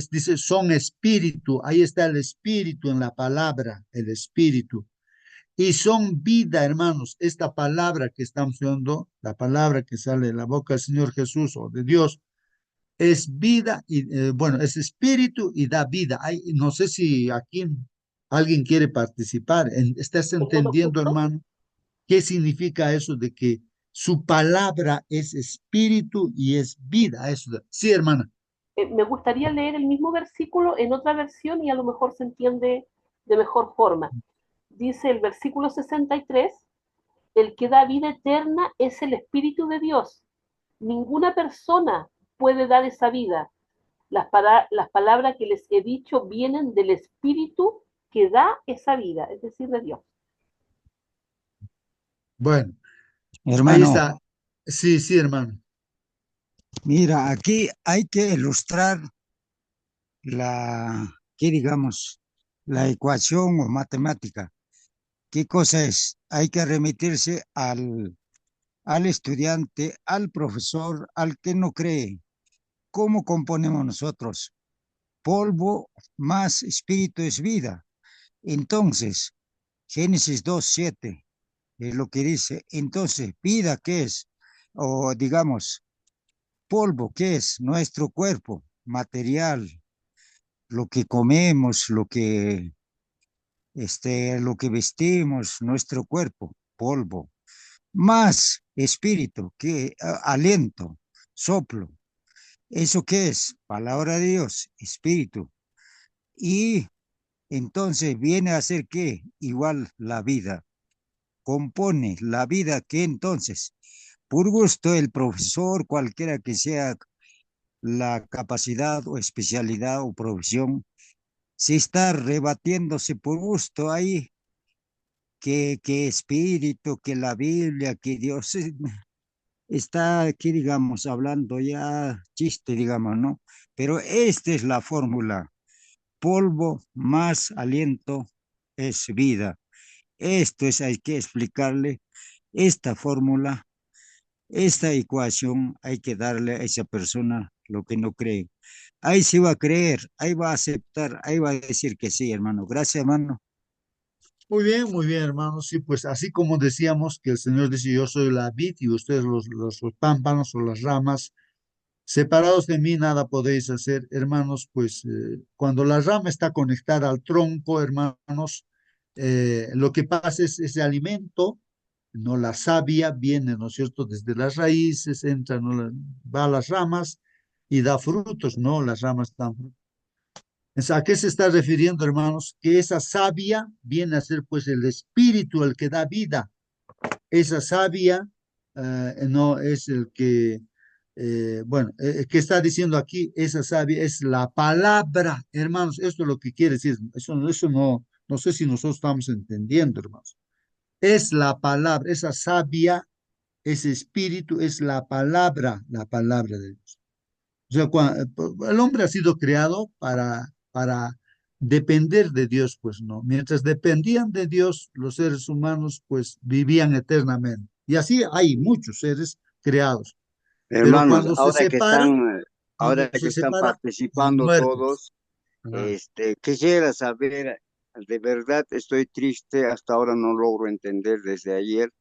dice, son espíritu. Ahí está el espíritu en la palabra, el espíritu. Y son vida, hermanos. Esta palabra que estamos viendo, la palabra que sale de la boca del Señor Jesús o de Dios, es vida y, bueno, es espíritu y da vida. No sé si aquí alguien quiere participar. ¿Estás En todo entendiendo, justo. hermano? ¿Qué significa eso de que su palabra es espíritu y es vida? Eso. Sí, hermana. Me gustaría leer el mismo versículo en otra versión y a lo mejor se entiende de mejor forma. Dice el versículo 63, el que da vida eterna es el Espíritu de Dios. Ninguna persona puede dar esa vida. Las palabras que les he dicho vienen del Espíritu que da esa vida, es decir, de Dios. Bueno, ahí Hermano, está. Sí, sí, hermano. mira, aquí hay que ilustrar ¿qué digamos? La ecuación o matemática. ¿Qué cosa es? Hay que remitirse al estudiante, al profesor, al que no cree. ¿Cómo componemos nosotros? Polvo más espíritu es vida. Entonces, Génesis 2:7 es lo que dice. Entonces, vida, ¿qué es? O digamos, polvo, ¿qué es? Nuestro cuerpo, material, lo que comemos, lo que vestimos, nuestro cuerpo, polvo. Más espíritu, que aliento, soplo. ¿Eso qué es? Palabra de Dios, espíritu. Y entonces viene a ser qué? Igual la vida. Compone la vida que entonces, por gusto el profesor, cualquiera que sea la capacidad o especialidad o profesión, se está rebatiéndose por gusto ahí, que espíritu, que la Biblia, que Dios está aquí, digamos, hablando ya chiste, digamos, ¿no? Pero esta es la fórmula. Polvo más aliento es vida. Esto es, hay que explicarle esta fórmula, esta ecuación, hay que darle a esa persona lo que no cree. Ahí sí va a creer, ahí va a aceptar, ahí va a decir que sí, hermano. Gracias, hermano. Muy bien, hermanos. Sí, pues así como decíamos que el Señor dice, yo soy la vid y ustedes los pámpanos o las ramas, separados de mí nada podéis hacer, hermanos, pues cuando la rama está conectada al tronco, hermanos, lo que pasa es ese alimento, no la savia viene, ¿no es cierto?, desde las raíces, entra, ¿no? Va a las ramas y da frutos, no, las ramas dan frutos. ¿A qué se está refiriendo, hermanos? Que esa savia viene a ser pues el espíritu el que da vida. Esa savia no es el que, bueno, ¿qué está diciendo aquí? Esa savia es la palabra, hermanos. Esto es lo que quiere decir. Eso no, no sé si nosotros estamos entendiendo, hermanos. Es la palabra, esa savia, ese espíritu es la palabra de Dios. O sea, el hombre ha sido creado para depender de Dios, pues no. Mientras dependían de Dios, los seres humanos pues vivían eternamente. Y así hay muchos seres creados. Pero Hermanos, ahora cuando que se están separa, participando muertos. todos, Ah. quisiera saber, de verdad estoy triste, hasta ahora no logro entender desde ayer,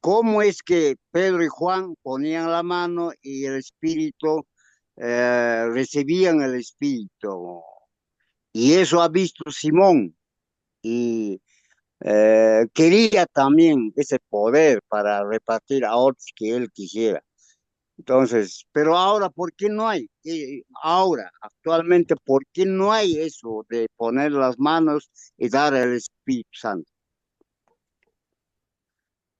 cómo es que Pedro y Juan ponían la mano y el Espíritu, recibían el Espíritu. Y eso ha visto Simón y quería también ese poder para repartir a otros que él quisiera. Entonces, pero ahora, ¿por qué no hay? Ahora, actualmente, ¿por qué no hay eso de poner las manos y dar el Espíritu Santo?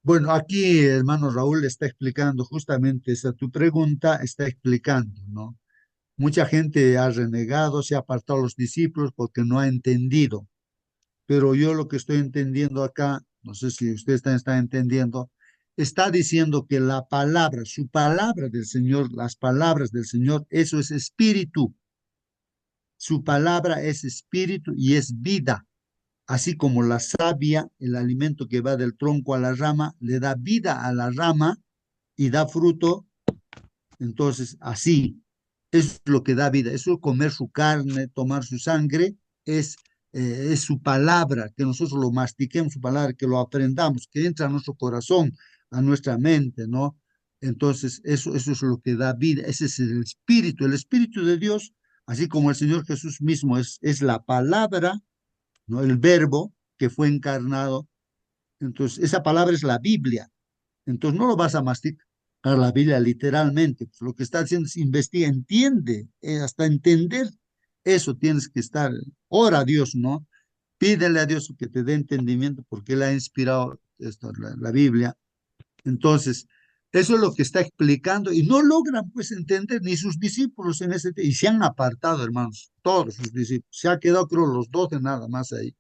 Bueno, aquí, hermano Raúl, está explicando justamente esa tu pregunta, está explicando, ¿no? Mucha gente ha renegado, se ha apartado a los discípulos porque no ha entendido. Pero yo lo que estoy entendiendo acá, no sé si usted está entendiendo, está diciendo que la palabra, su palabra del Señor, las palabras del Señor, eso es espíritu. Su palabra es espíritu y es vida. Así como la savia, el alimento que va del tronco a la rama, le da vida a la rama y da fruto. Entonces, así, eso es lo que da vida. Eso, comer su carne, tomar su sangre, es su palabra, que nosotros lo mastiquemos, su palabra, que lo aprendamos, que entra a nuestro corazón, a nuestra mente, ¿no? Entonces, eso es lo que da vida. Ese es el Espíritu de Dios, así como el Señor Jesús mismo es la palabra, ¿no? El verbo que fue encarnado. Entonces, esa palabra es la Biblia. Entonces no lo vas a masticar la Biblia literalmente. Pues lo que está haciendo es investiga, entiende, hasta entender eso tienes que estar. Ora a Dios, ¿no? Pídele a Dios que te dé entendimiento porque Él ha inspirado la Biblia. Entonces, eso es lo que está explicando y no logran pues entender ni sus discípulos en ese y se han apartado, hermanos, todos sus discípulos. Se ha quedado, creo, los 12 nada más ahí.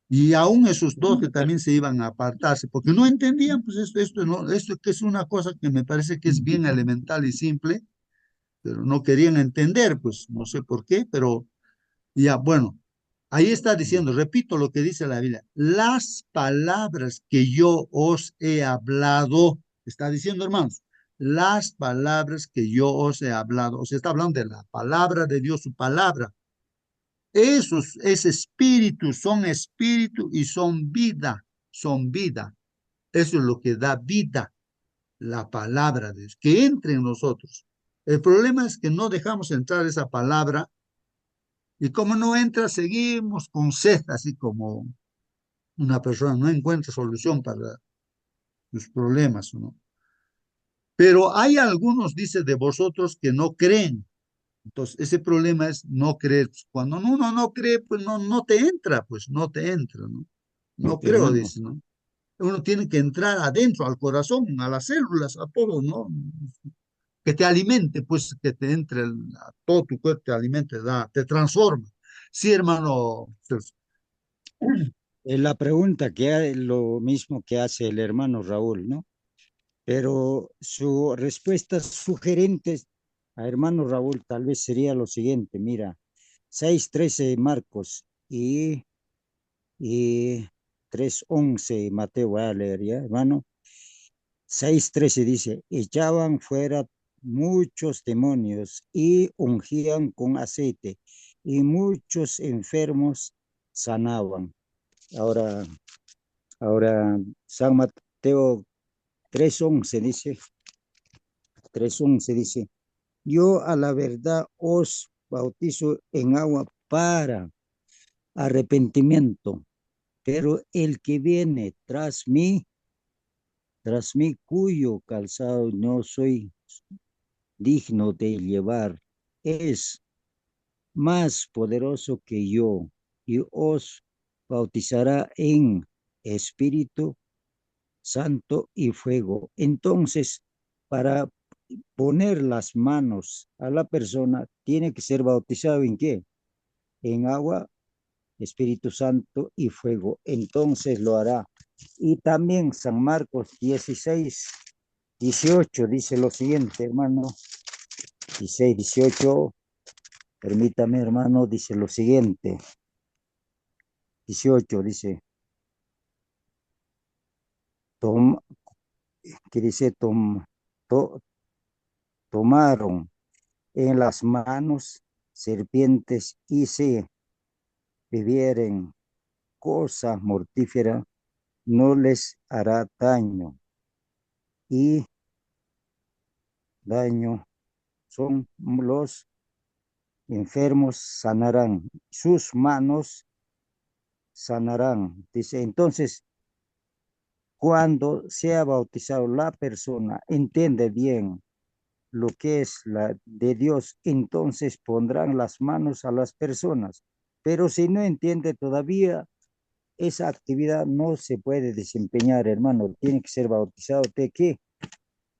Y aún esos 12 también se iban a apartarse, porque no entendían, pues esto que es una cosa que me parece que es bien elemental y simple, pero no querían entender, pues no sé por qué, pero ya, bueno, ahí está diciendo, repito lo que dice la Biblia, las palabras que yo os he hablado, está diciendo, hermanos, las palabras que yo os he hablado, o sea, está hablando de la palabra de Dios, su palabra. Esos es espíritu y son vida, son vida. Eso es lo que da vida, la palabra de Dios, que entre en nosotros. El problema es que no dejamos entrar esa palabra y como no entra, seguimos con sed, así como una persona no encuentra solución para sus problemas, ¿no? Pero hay algunos, dice, de vosotros que no creen. Entonces, ese problema es no creer. Cuando uno no cree, pues no te entra, pues no te entra, ¿no? No creo, Hermano, dice, ¿no? Uno tiene que entrar adentro, al corazón, a las células, a todo, ¿no? Que te alimente, pues que te entre a todo tu cuerpo, te alimente, te transforma. Sí, hermano Celso. es la pregunta lo mismo que hace el hermano Raúl, ¿no? Pero su respuesta sugerente a hermano Raúl tal vez sería lo siguiente, mira, 6:13 Marcos y 3:11 Mateo, voy a leer ya, hermano. 6:13 dice, echaban fuera muchos demonios y ungían con aceite y muchos enfermos sanaban. Ahora, ahora San Mateo 3:11 dice, 3:11 dice, yo a la verdad os bautizo en agua para arrepentimiento, pero el que viene tras mí, cuyo calzado no soy digno de llevar, es más poderoso que yo y os bautizará en Espíritu Santo y fuego. Entonces, para poner las manos a la persona, tiene que ser bautizado ¿en qué? En agua, Espíritu Santo y fuego. Entonces lo hará. Y también San Marcos 16, 18 dice lo siguiente, hermano. 16, 18, permítame, hermano, dice lo siguiente. 18 dice, tom, que dice, to, tomaron en las manos serpientes y si bebieren cosa mortífera, no les hará daño. Y daño son los enfermos sanarán, sus manos sanarán. Dice, entonces, cuando sea bautizado la persona, entiende bien lo que es la de Dios, entonces pondrán las manos a las personas. Pero si no entiende todavía, esa actividad no se puede desempeñar, hermano. Tiene que ser bautizado de qué?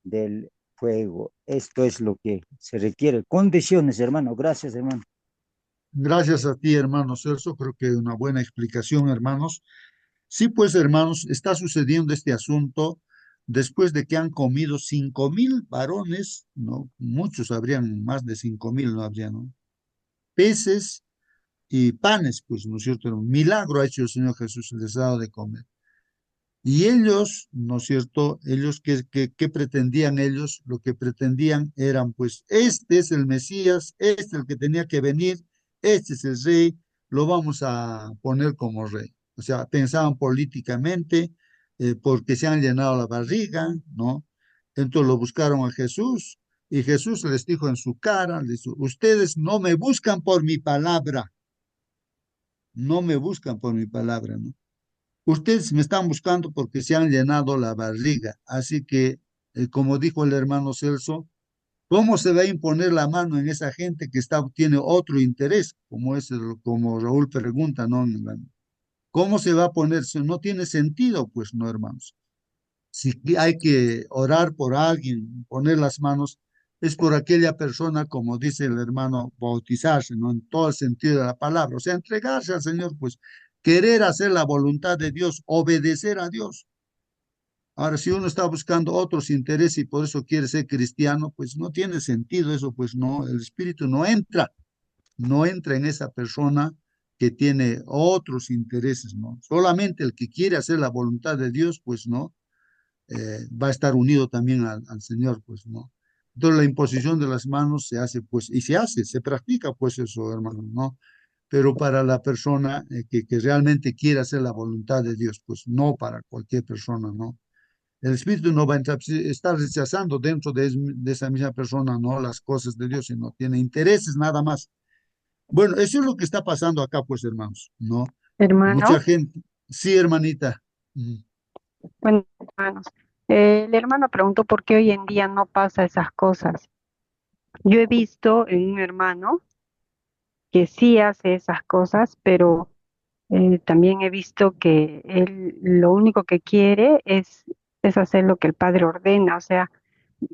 Del fuego. Esto es lo que se requiere. Condiciones, hermano. Gracias, hermano. Gracias a ti, hermano Celso. Creo que una buena explicación, hermanos. Sí, pues, hermanos, está sucediendo este asunto después de que han comido 5.000 varones, ¿no? Muchos habrían, más de 5.000, no habría, ¿no? Peces y panes, pues, ¿no es cierto? Un milagro ha hecho el Señor Jesús, les ha dado de comer. Y ellos, ¿no es cierto? Ellos, ¿qué pretendían ellos? Lo que pretendían eran, pues, este es el Mesías, este es el que tenía que venir, este es el rey, lo vamos a poner como rey. O sea, pensaban políticamente, porque se han llenado la barriga, ¿no? Entonces lo buscaron a Jesús y Jesús les dijo en su cara, les dijo, ustedes no me buscan por mi palabra, no me buscan por mi palabra, ¿no? Ustedes me están buscando porque se han llenado la barriga. Así que, como dijo el hermano Celso, ¿cómo se va a imponer la mano en esa gente que tiene otro interés? Como Raúl pregunta, ¿no? ¿Cómo se va a poner? No tiene sentido, pues, no, hermanos. Si hay que orar por alguien, poner las manos, es por aquella persona, como dice el hermano, bautizarse, ¿no? En todo el sentido de la palabra. O sea, entregarse al Señor, pues, querer hacer la voluntad de Dios, obedecer a Dios. Ahora, si uno está buscando otros intereses y por eso quiere ser cristiano, pues no tiene sentido eso, pues no, el Espíritu no entra en esa persona que tiene otros intereses, ¿no? Solamente el que quiere hacer la voluntad de Dios, pues no, va a estar unido también al Señor, pues no. Entonces la imposición de las manos se hace, pues, y se practica, pues eso, hermano, ¿no? Pero para la persona que realmente quiere hacer la voluntad de Dios, pues no para cualquier persona, ¿no? El Espíritu no va a entrar, está rechazando dentro de esa misma persona, no las cosas de Dios, sino tiene intereses nada más. Bueno, eso es lo que está pasando acá, pues, hermanos, ¿no? Mucha Hermano, gente, sí, hermanita. Mm. bueno, hermanos, el hermano preguntó por qué hoy en día no pasa esas cosas. Yo he visto en un hermano que sí hace esas cosas, pero también he visto que él lo único que quiere es hacer lo que el padre ordena. O sea,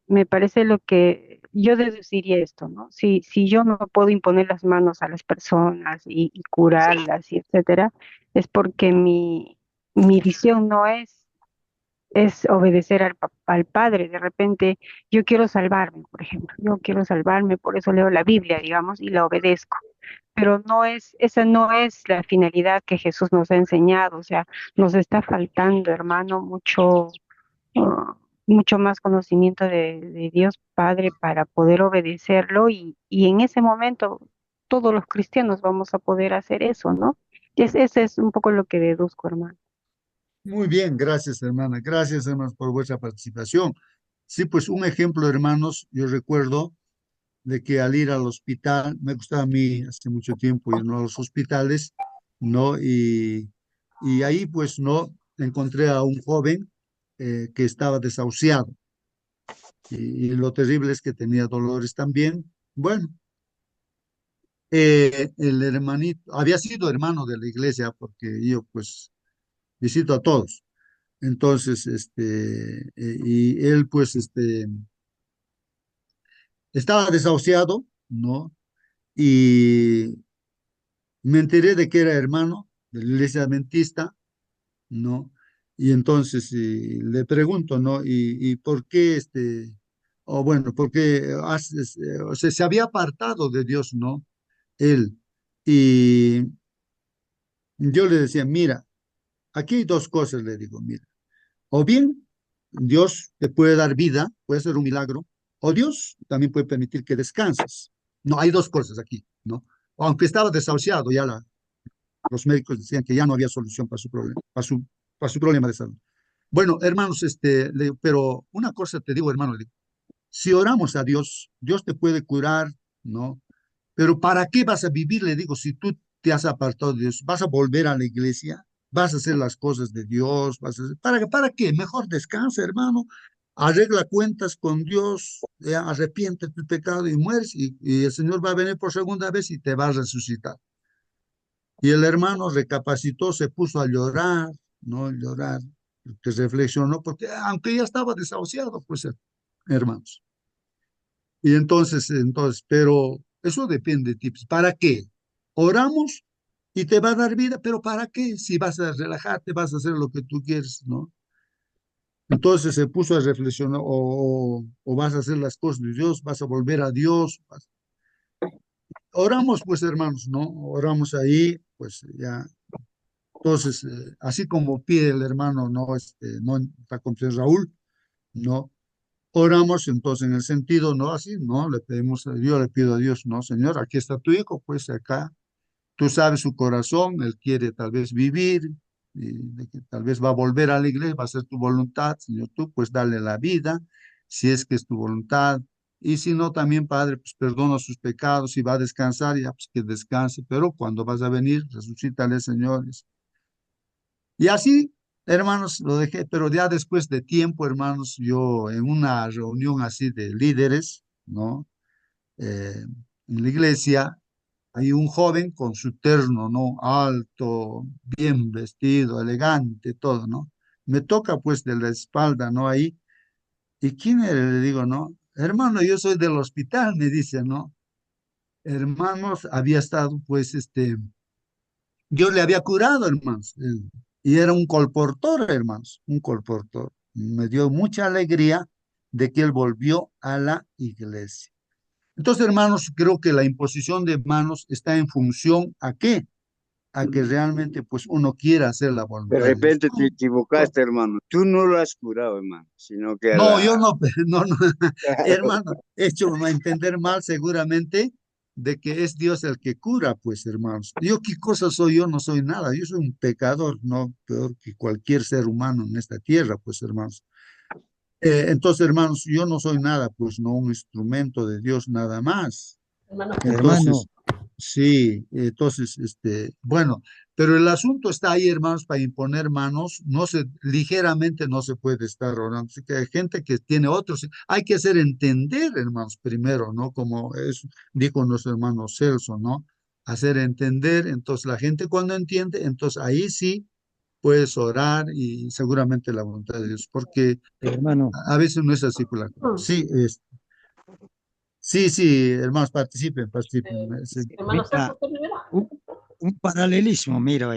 me parece lo que yo deduciría esto, ¿no? Si yo no puedo imponer las manos a las personas y curarlas y etcétera, es porque mi visión no es obedecer al Padre. De repente, yo quiero salvarme, por ejemplo, yo quiero salvarme, por eso leo la Biblia, digamos, y la obedezco. Pero esa no es la finalidad que Jesús nos ha enseñado. O sea, nos está faltando, hermano, mucho más conocimiento de Dios Padre para poder obedecerlo y en ese momento todos los cristianos vamos a poder hacer eso, ¿no? Ese es un poco lo que deduzco, hermano. Muy bien, gracias, hermana. Gracias, hermanos, por vuestra participación. Sí, pues un ejemplo, hermanos, yo recuerdo de que al ir al hospital, me gustaba a mí hace mucho tiempo ir, ¿no?, a los hospitales, ¿no? Y ahí, pues, ¿no? Encontré a un joven que estaba desahuciado. y lo terrible es que tenía dolores también. Bueno, el hermanito, había sido hermano de la iglesia porque yo pues visito a todos. Entonces, y él pues estaba desahuciado, ¿no? Y me enteré de que era hermano de la iglesia adventista, ¿no? Y entonces le pregunto, ¿no? Y por qué o bueno, porque o sea, se había apartado de Dios, ¿no? Él. Y yo le decía, mira, aquí hay dos cosas, le digo, mira, o bien Dios te puede dar vida, puede ser un milagro, o Dios también puede permitir que descanses. No, hay dos cosas aquí, ¿no? Aunque estaba desahuciado, los médicos decían que ya no había solución para su problema, para su problema de salud. Bueno, hermanos, pero una cosa te digo, hermano, le digo, si oramos a Dios, Dios te puede curar, ¿no? Pero ¿para qué vas a vivir? Le digo, si tú te has apartado de Dios, vas a volver a la iglesia, vas a hacer las cosas de Dios, ¿para qué? Mejor descansa, hermano, arregla cuentas con Dios, arrepiente tu pecado y mueres, y el Señor va a venir por segunda vez y te va a resucitar. Y el hermano recapacitó, se puso a llorar, ¿no? Llorar, que reflexionó, porque aunque ya estaba desahuciado, pues, hermanos. Y pero eso depende de ti. Pues, ¿para qué? Oramos y te va a dar vida, pero ¿para qué? Si vas a relajarte, vas a hacer lo que tú quieres, ¿no? Entonces se puso a reflexionar, o vas a hacer las cosas de Dios, vas a volver a Dios. Oramos, pues, hermanos, ¿no? Oramos ahí, pues ya. Entonces, así como pide el hermano, ¿no? No está con Raúl, ¿no? Oramos entonces en el sentido, ¿no? Así, ¿no? Le pedimos a Dios, le pido a Dios, ¿no? Señor, aquí está tu hijo, pues acá, tú sabes su corazón, él quiere tal vez vivir, y de que tal vez va a volver a la iglesia, va a ser tu voluntad, Señor, tú pues dale la vida, si es que es tu voluntad, y si no, también, Padre, pues perdona sus pecados, y va a descansar, ya pues que descanse, pero cuando vas a venir, resucítale, Señor. Y así, hermanos, lo dejé, pero ya después de tiempo, hermanos, yo en una reunión así de líderes, ¿no? En la iglesia, hay un joven con su terno, ¿no? Alto, bien vestido, elegante, todo, ¿no? Me toca pues de la espalda, ¿no? Ahí. ¿Y quién eres? Le digo, ¿no? Hermano, yo soy del hospital, me dice, ¿no? Hermanos, había estado pues Dios le había curado, hermanos, y era un colportor, hermanos, un colportor. Me dio mucha alegría de que él volvió a la iglesia. Entonces, hermanos, creo que la imposición de manos está en función a qué, a que realmente pues uno quiera hacer la De voluntad de Dios. repente te equivocaste, hermano. Tú no lo has curado, hermano, sino que No, yo la... no, no, no, Claro. hermano, he hecho a entender mal seguramente de que es Dios el que cura, pues, hermanos. Yo, ¿qué cosa soy yo? No soy nada. Yo soy un pecador, no peor que cualquier ser humano en esta tierra, pues, hermanos. Entonces, hermanos, yo no soy nada, pues, no un instrumento de Dios nada más. Hermano Hermano, Entonces, sí, entonces, bueno, pero el asunto está ahí, hermanos, para imponer manos, ligeramente no se puede estar orando. Así que hay gente que tiene otros, hay que hacer entender, hermanos, primero, ¿no? Como dijo nuestro hermano Celso, ¿no? Hacer entender, entonces la gente cuando entiende, entonces ahí sí puedes orar y seguramente la voluntad de Dios, porque hermano, a veces no es así, por la... Celso. Sí, sí, sí, hermanos, participen, participen. Sí, Hermano Celso, mira, usted primero. un, un paralelismo, mira,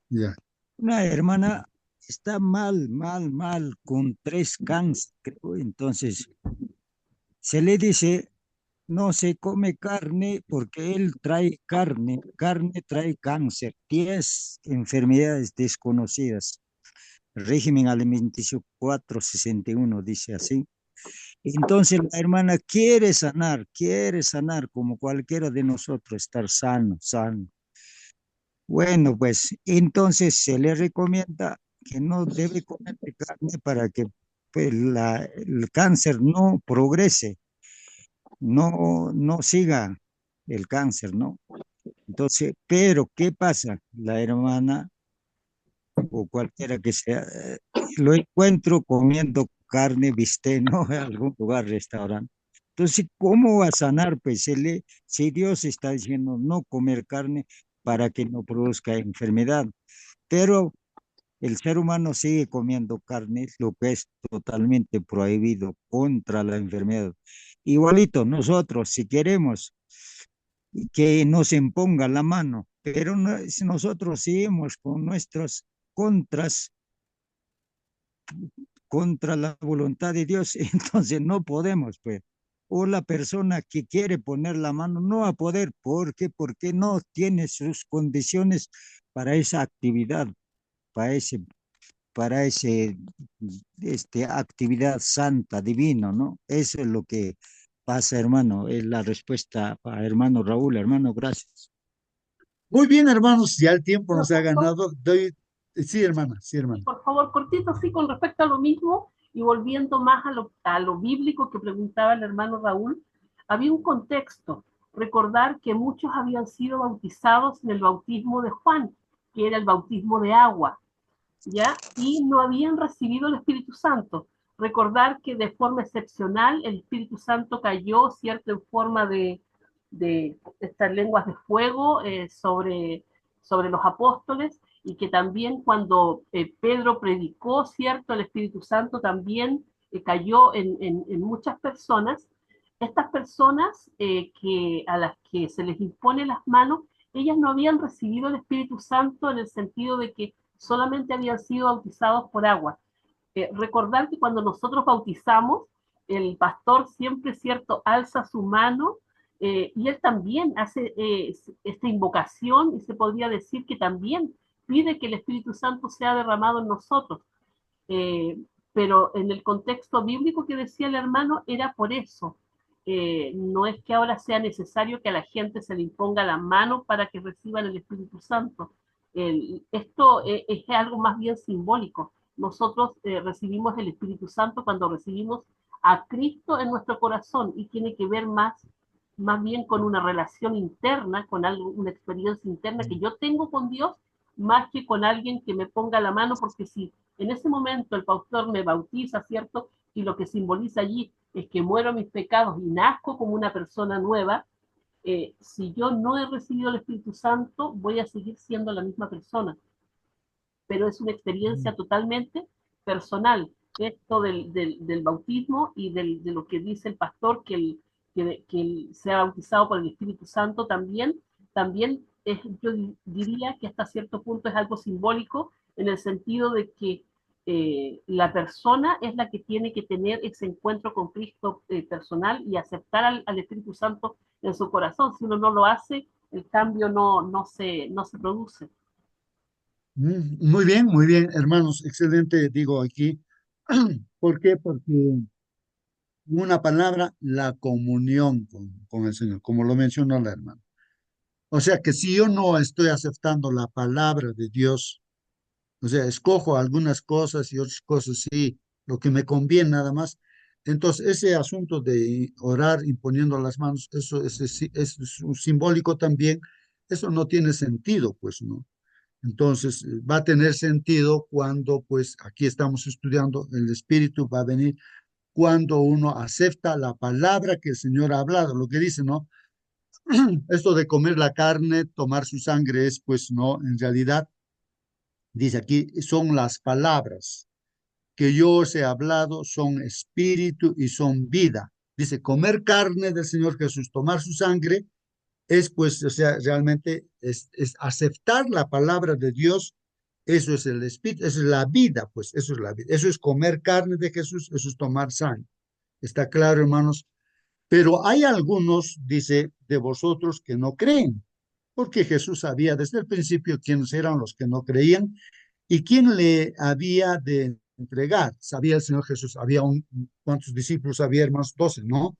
ya. una hermana está mal, mal, mal, con 3 cánceres, creo. Entonces, se le dice, no se come carne porque él trae carne, carne trae cáncer, 10 enfermedades desconocidas. Régimen alimenticio 461 dice así. Entonces la hermana quiere sanar como cualquiera de nosotros, estar sano, sano. Bueno, pues entonces se le recomienda que no debe comer de carne para que pues, el cáncer no progrese, no siga el cáncer, ¿no? Entonces, pero ¿qué pasa? La hermana o cualquiera que sea, lo encuentro comiendo carne, bistec, ¿no? A algún lugar, restaurante. Entonces, ¿cómo va a sanar? Pues si Dios está diciendo no comer carne para que no produzca enfermedad, pero el ser humano sigue comiendo carne, lo que es totalmente prohibido contra la enfermedad. Igualito, nosotros, si queremos que nos imponga la mano, pero si nosotros seguimos con nuestras contras contra la voluntad de Dios, entonces no podemos, pues. O la persona que quiere poner la mano no va a poder. ¿Por qué? Porque no tiene sus condiciones para esa actividad, para ese actividad santa, divino, ¿no? Eso es lo que pasa, hermano. Es la respuesta a hermano Raúl. Hermano, gracias. Muy bien, hermanos, ya el tiempo nos ha Profesor, ganado. Sí, hermana, sí, y hermana. por favor, cortito, sí, con respecto a lo mismo y volviendo más a lo bíblico que preguntaba el hermano Raúl, había un contexto. Recordar que muchos habían sido bautizados en el bautismo de Juan, que era el bautismo de agua, ¿ya? Y no habían recibido el Espíritu Santo. Recordar que de forma excepcional el Espíritu Santo cayó, ¿cierto?, en forma de estas lenguas de fuego sobre los apóstoles, y que también cuando Pedro predicó, ¿cierto?, el Espíritu Santo también cayó en muchas personas. Estas personas a las que se les impone las manos, ellas no habían recibido el Espíritu Santo en el sentido de que solamente habían sido bautizados por agua. Recordar que cuando nosotros bautizamos, el pastor siempre, cierto, alza su mano y él también hace esta invocación, y se podría decir que también pide que el Espíritu Santo sea derramado en nosotros. Eh, pero en el contexto bíblico que decía el hermano, era por eso. No es que ahora sea necesario que a la gente se le imponga la mano para que reciban el Espíritu Santo. Esto es algo más bien simbólico. Nosotros recibimos el Espíritu Santo cuando recibimos a Cristo en nuestro corazón, y tiene que ver más bien con una relación interna, con algo, una experiencia interna que yo tengo con Dios, más que con alguien que me ponga la mano, porque si en ese momento el pastor me bautiza, ¿cierto? Y lo que simboliza allí es que muero mis pecados y nazco como una persona nueva. Si yo no he recibido el Espíritu Santo, voy a seguir siendo la misma persona, pero es una experiencia totalmente personal. Esto del bautismo y de lo que dice el pastor, que sea bautizado por el Espíritu Santo también yo diría que hasta cierto punto es algo simbólico, en el sentido de que la persona es la que tiene que tener ese encuentro con Cristo personal y aceptar al Espíritu Santo en su corazón. Si uno no lo hace, el cambio no se produce. Muy bien, hermanos, excelente, digo aquí. ¿Por qué? Porque una palabra, la comunión con el Señor, como lo mencionó la hermana. O sea que si yo no estoy aceptando la palabra de Dios, o sea, escojo algunas cosas y otras cosas sí, lo que me conviene nada más. Entonces, ese asunto de orar imponiendo las manos, es un simbólico también, eso no tiene sentido, pues, ¿no? Entonces, va a tener sentido cuando, pues, aquí estamos estudiando, el Espíritu va a venir cuando uno acepta la palabra que el Señor ha hablado, lo que dice, ¿no? Esto de comer la carne, tomar su sangre es, pues, no, en realidad, dice aquí, son las palabras que yo os he hablado, son espíritu y son vida. Dice, comer carne del Señor Jesús, tomar su sangre, es, pues, o sea, realmente es aceptar la palabra de Dios. Eso es el espíritu, eso es la vida, pues, eso es la vida. Eso es comer carne de Jesús, eso es tomar sangre. ¿Está claro, hermanos? Pero hay algunos, dice, de vosotros que no creen, porque Jesús sabía desde el principio quiénes eran los que no creían y quién le había de entregar. Sabía el Señor Jesús, ¿cuántos discípulos había, hermanos? 12, ¿no?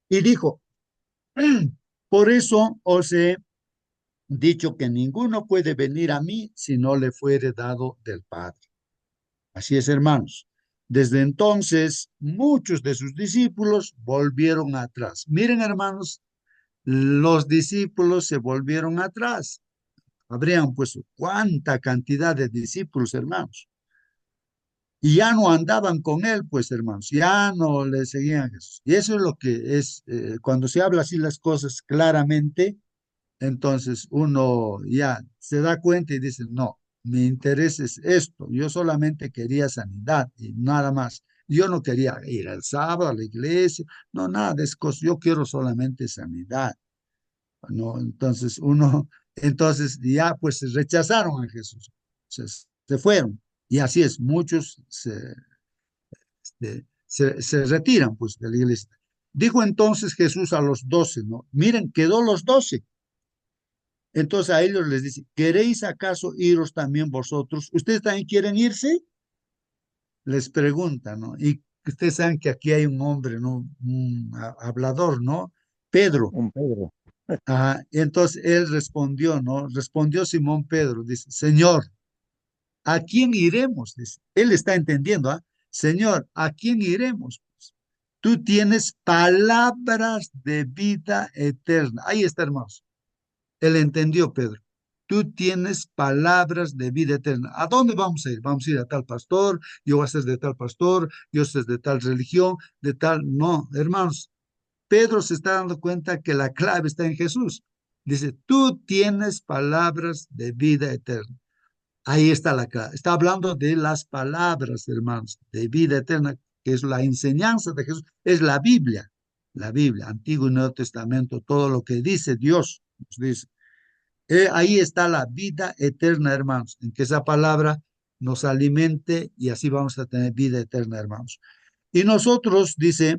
Y dijo, por eso os he dicho que ninguno puede venir a mí si no le fuere dado del Padre. Así es, hermanos. Desde entonces, muchos de sus discípulos volvieron atrás. Miren, hermanos, los discípulos se volvieron atrás. Habrían puesto cuánta cantidad de discípulos, hermanos. y ya no andaban con él, pues hermanos, ya no le seguían a Jesús. Y eso es lo que es, cuando se habla así las cosas claramente, entonces uno ya se da cuenta y dice, no, mi interés es esto, yo solamente quería sanidad y nada más. Yo no quería ir al sábado a la iglesia, no, nada de eso, yo quiero solamente sanidad, ¿no? Entonces entonces ya pues rechazaron a Jesús, se fueron. Y así es, muchos se retiran pues de la iglesia. Dijo entonces Jesús a los 12, ¿no? Miren, quedó los 12. Entonces a ellos les dice, ¿queréis acaso iros también vosotros? ¿Ustedes también quieren irse? Les pregunta, ¿no? Y ustedes saben que aquí hay un hombre, ¿no? Un hablador, ¿no? Pedro. Un Pedro. Ajá. Y entonces él respondió, ¿no? Respondió Simón Pedro, dice, Señor, ¿a quién iremos? Dice, él está entendiendo, ¿ah? Señor, ¿a quién iremos? Tú tienes palabras de vida eterna. Ahí está, hermanos. Él entendió, Pedro. Tú tienes palabras de vida eterna. ¿A dónde vamos a ir? Vamos a ir a tal pastor, yo voy a ser de tal pastor, yo soy de tal religión, de tal. No, hermanos, Pedro se está dando cuenta que la clave está en Jesús. Dice, tú tienes palabras de vida eterna. Ahí está la clave. Está hablando de las palabras, hermanos, de vida eterna, que es la enseñanza de Jesús, es la Biblia, Antiguo y Nuevo Testamento, todo lo que dice Dios, nos dice. Ahí está la vida eterna, hermanos, en que esa palabra nos alimente y así vamos a tener vida eterna, hermanos. Y nosotros, dice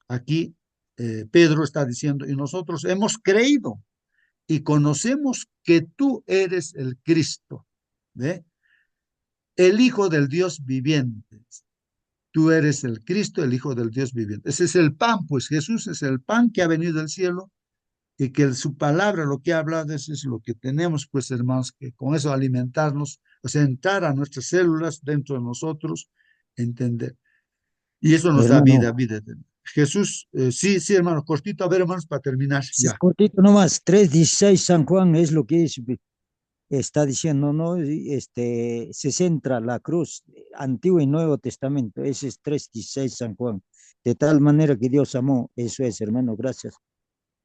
aquí, Pedro está diciendo, y nosotros hemos creído y conocemos que tú eres el Cristo, ¿ve? El Hijo del Dios viviente. Tú eres el Cristo, el Hijo del Dios viviente. Ese es el pan, pues Jesús es el pan que ha venido del cielo y que su palabra, lo que ha hablado, eso es lo que tenemos, pues hermanos, que con eso alimentarnos, o sea, entrar a nuestras células dentro de nosotros, entender. Y eso nos da Hermano, vida, vida eterna. Jesús, sí, sí, hermano, cortito, a ver, hermanos, para terminar, sí, ya. cortito nomás, 3:16 San Juan es lo que está diciendo, ¿no? Se centra la cruz, Antiguo y Nuevo Testamento, ese es 3:16 San Juan. De tal manera que Dios amó, eso es, hermano, gracias.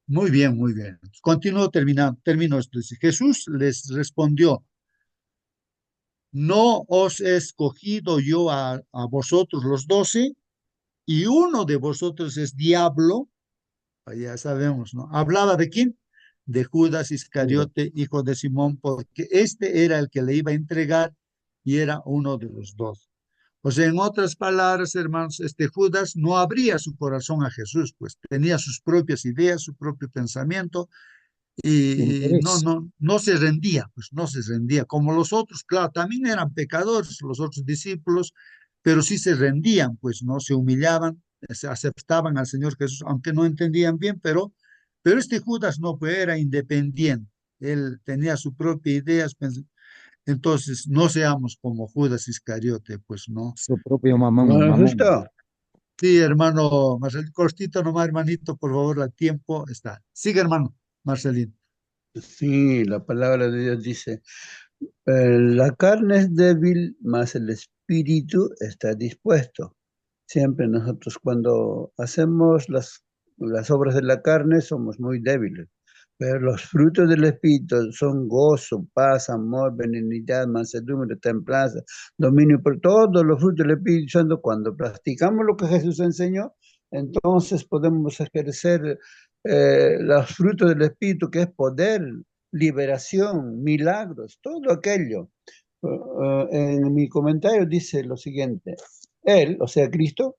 Muy bien, muy bien. Continúo, termino esto. Dice, Jesús les respondió, no os he escogido yo a vosotros los 12, y uno de vosotros es diablo, ya sabemos, ¿no? ¿Hablaba de quién? De Judas Pedro. Iscariote, hijo de Simón, porque este era el que le iba a entregar y era uno de los dos. O sea, en otras palabras, hermanos, este Judas no abría su corazón a Jesús, pues tenía sus propias ideas, su propio pensamiento, y Interés. no se rendía, pues no se rendía, como los otros, claro, también eran pecadores los otros discípulos, pero sí se rendían, pues no se humillaban, se aceptaban al Señor Jesús, aunque no entendían bien, pero este Judas no, pues era independiente, él tenía sus propias ideas, entonces no seamos como Judas Iscariote, pues no. Su propio mamón, Bueno, mamón. justo. Sí, hermano Marcelino, cortito nomás, hermanito, por favor, el tiempo está. Sigue, hermano Marcelino. Sí, la palabra de Dios dice, la carne es débil, mas el espíritu está dispuesto. Siempre nosotros cuando hacemos las obras de la carne somos muy débiles, pero los frutos del espíritu son gozo, paz, amor, benignidad, mansedumbre, templanza, dominio por todos los frutos del Espíritu Santo. Cuando practicamos lo que Jesús enseñó, entonces podemos ejercer los frutos del Espíritu, que es poder, liberación, milagros, todo aquello. En mi comentario dice lo siguiente, Él, o sea, Cristo,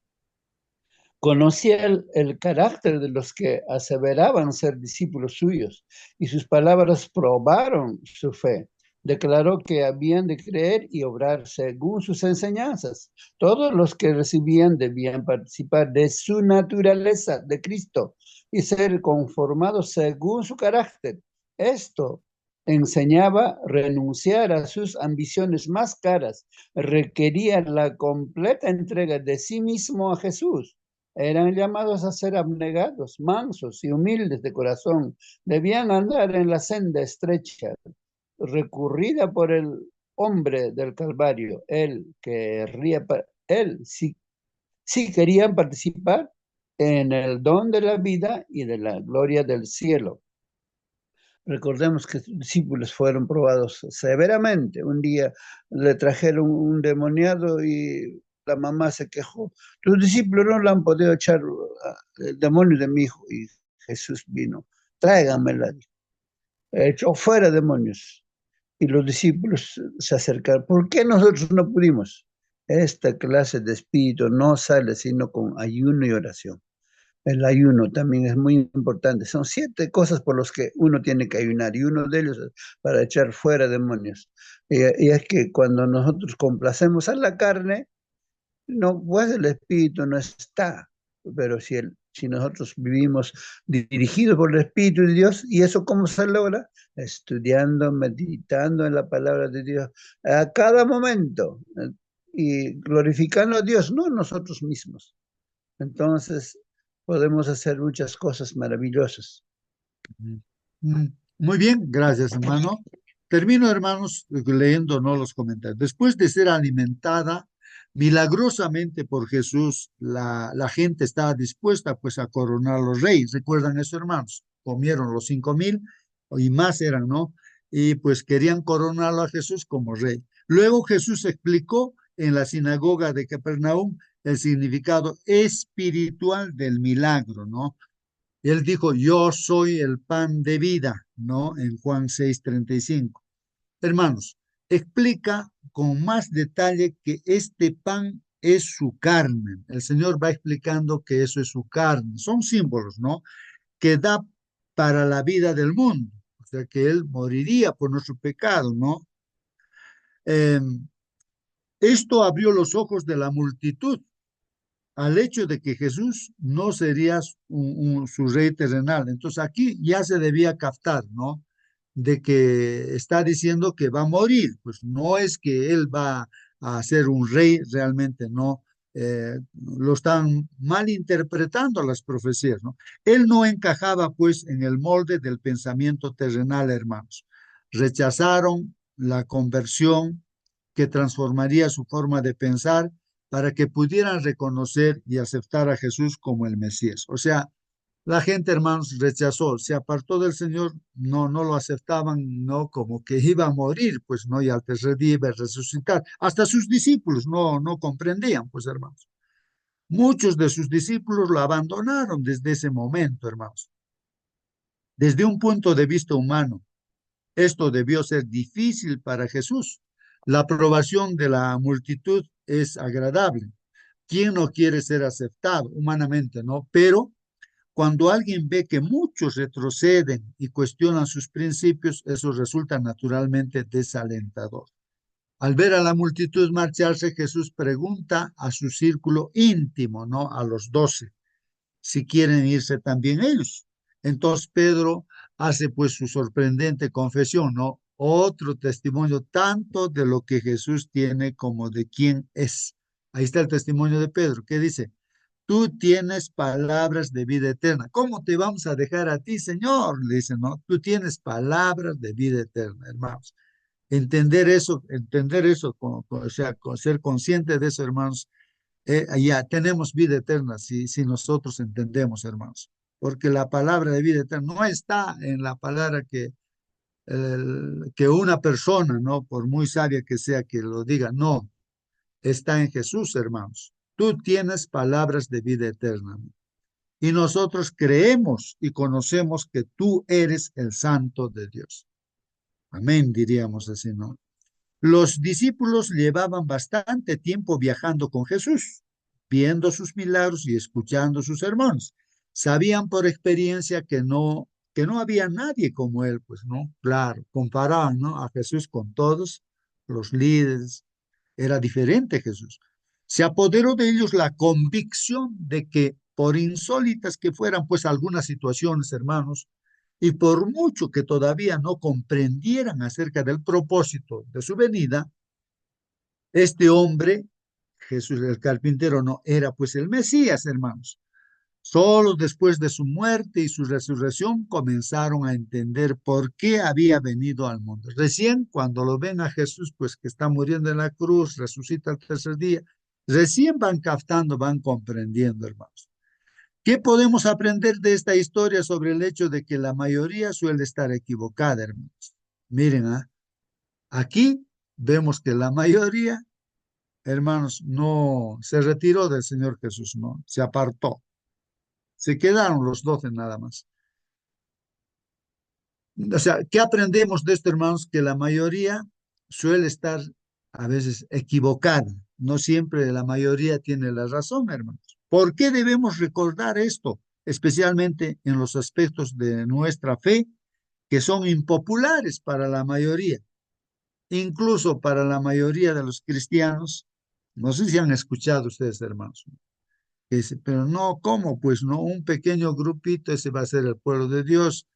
conocía el carácter de los que aseveraban ser discípulos suyos y sus palabras probaron su fe. Declaró que habían de creer y obrar según sus enseñanzas. Todos los que recibían debían participar de su naturaleza de Cristo y ser conformados según su carácter. Esto enseñaba renunciar a sus ambiciones más caras, requería la completa entrega de sí mismo a Jesús. Eran llamados a ser abnegados, mansos y humildes de corazón. Debían andar en la senda estrecha, recurrida por el hombre del Calvario, él que él, sí querían participar en el don de la vida y de la gloria del cielo. Recordemos que sus discípulos fueron probados severamente. Un día le trajeron un demoniado y la mamá se quejó. Tus discípulos no le han podido echar el demonio de mi hijo. Y Jesús vino, tráiganmela. Echó fuera demonios. Y los discípulos se acercaron. ¿Por qué nosotros no pudimos? Esta clase de espíritu no sale sino con ayuno y oración. El ayuno también es muy importante. Son 7 cosas por las que uno tiene que ayunar y uno de ellos es para echar fuera demonios. Y es que cuando nosotros complacemos a la carne, no, pues el espíritu no está. Pero si nosotros vivimos dirigidos por el Espíritu de Dios, ¿y eso cómo se logra? Estudiando, meditando en la palabra de Dios a cada momento y glorificando a Dios, no nosotros mismos. Entonces, podemos hacer muchas cosas maravillosas. Muy bien, gracias, hermano. Termino, hermanos, leyendo, ¿no?, los comentarios. Después de ser alimentada milagrosamente por Jesús, la gente estaba dispuesta pues a coronar a los reyes. ¿Recuerdan eso, hermanos? Comieron los 5,000 y más eran, ¿no? Y pues querían coronarlo a Jesús como rey. Luego Jesús explicó en la sinagoga de Capernaum el significado espiritual del milagro, ¿no? Él dijo, yo soy el pan de vida, ¿no? En Juan 6:35. Hermanos, explica con más detalle que este pan es su carne. El Señor va explicando que eso es su carne. Son símbolos, ¿no? Que da para la vida del mundo. O sea, que Él moriría por nuestro pecado, ¿no? Eh, Esto abrió los ojos de la multitud al hecho de que Jesús no sería su rey terrenal. Entonces aquí ya se debía captar, ¿no? De que está diciendo que va a morir, pues no es que él va a ser un rey realmente, no. Lo están malinterpretando las profecías, ¿no? Él no encajaba pues en el molde del pensamiento terrenal, hermanos. Rechazaron la conversión que transformaría su forma de pensar para que pudieran reconocer y aceptar a Jesús como el Mesías. O sea, la gente, hermanos, rechazó, se apartó del Señor, no lo aceptaban, no, como que iba a morir, pues no, y al tercer día iba a resucitar. Hasta sus discípulos no comprendían, pues, hermanos. Muchos de sus discípulos lo abandonaron desde ese momento, hermanos. Desde un punto de vista humano, esto debió ser difícil para Jesús. La aprobación de la multitud es agradable. ¿Quién no quiere ser aceptado humanamente, no? Pero cuando alguien ve que muchos retroceden y cuestionan sus principios, eso resulta naturalmente desalentador. Al ver a la multitud marcharse, Jesús pregunta a su círculo íntimo, ¿no? A los 12, si quieren irse también ellos. Entonces Pedro hace pues su sorprendente confesión, ¿no? Otro testimonio tanto de lo que Jesús tiene como de quién es. Ahí está el testimonio de Pedro, que dice, tú tienes palabras de vida eterna. ¿Cómo te vamos a dejar a ti, Señor? Le dicen, ¿no? Tú tienes palabras de vida eterna, hermanos. Entender eso, o sea, ser consciente de eso, hermanos, ya tenemos vida eterna si nosotros entendemos, hermanos. Porque la palabra de vida eterna no está en la palabra que una persona, ¿no? Por muy sabia que sea que lo diga, no, está en Jesús, hermanos. Tú tienes palabras de vida eterna. Y nosotros creemos y conocemos que tú eres el Santo de Dios. Amén, diríamos así, ¿no? Los discípulos llevaban bastante tiempo viajando con Jesús, viendo sus milagros y escuchando sus sermones. Sabían por experiencia que no había nadie como él, pues, ¿no? Claro, comparaban, ¿no?, a Jesús con todos los líderes. Era diferente Jesús. Se apoderó de ellos la convicción de que, por insólitas que fueran, pues, algunas situaciones, hermanos, y por mucho que todavía no comprendieran acerca del propósito de su venida, este hombre, Jesús el carpintero, no era pues el Mesías, hermanos. Solo después de su muerte y su resurrección comenzaron a entender por qué había venido al mundo. Recién cuando lo ven a Jesús, pues que está muriendo en la cruz, resucita el tercer día, Recién van captando, van comprendiendo, hermanos. ¿Qué podemos aprender de esta historia sobre el hecho de que la mayoría suele estar equivocada, hermanos? Miren, aquí vemos que la mayoría, hermanos, no se retiró del Señor Jesús, no, se apartó. Se quedaron los 12 nada más. O sea, ¿qué aprendemos de esto, hermanos? Que la mayoría suele estar a veces equivocada. No siempre la mayoría tiene la razón, hermanos. ¿Por qué debemos recordar esto? Especialmente en los aspectos de nuestra fe que son impopulares para la mayoría, incluso para la mayoría de los cristianos. No sé si han escuchado ustedes, hermanos, que dice, pero no, ¿cómo? Pues no, un pequeño grupito, ese va a ser el pueblo de Dios.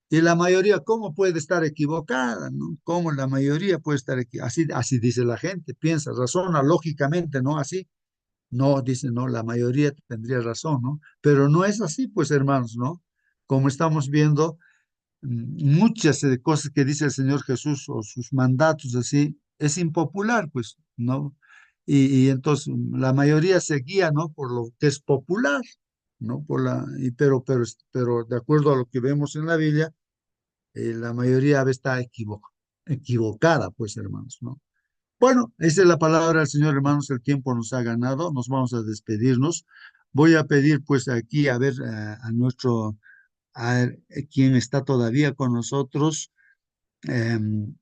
Y la mayoría, ¿cómo puede estar equivocada? ¿No? ¿Cómo la mayoría puede estar equivocada? Así dice la gente, piensa, razona lógicamente, ¿no? Así. No, dice, no, la mayoría tendría razón, ¿no? Pero no es así, pues, hermanos, ¿no? Como estamos viendo, muchas cosas que dice el Señor Jesús o sus mandatos así, es impopular, pues, ¿no? Y entonces la mayoría se guía, ¿no? Por lo que es popular, ¿no? Pero de acuerdo a lo que vemos en la Biblia, la mayoría a veces está equivocada, pues, hermanos, ¿no? Bueno, esa es la palabra del Señor, hermanos, el tiempo nos ha ganado, nos vamos a despedirnos. Voy a pedir, pues, aquí, a ver, a nuestro a ver, quien está todavía con nosotros. Em,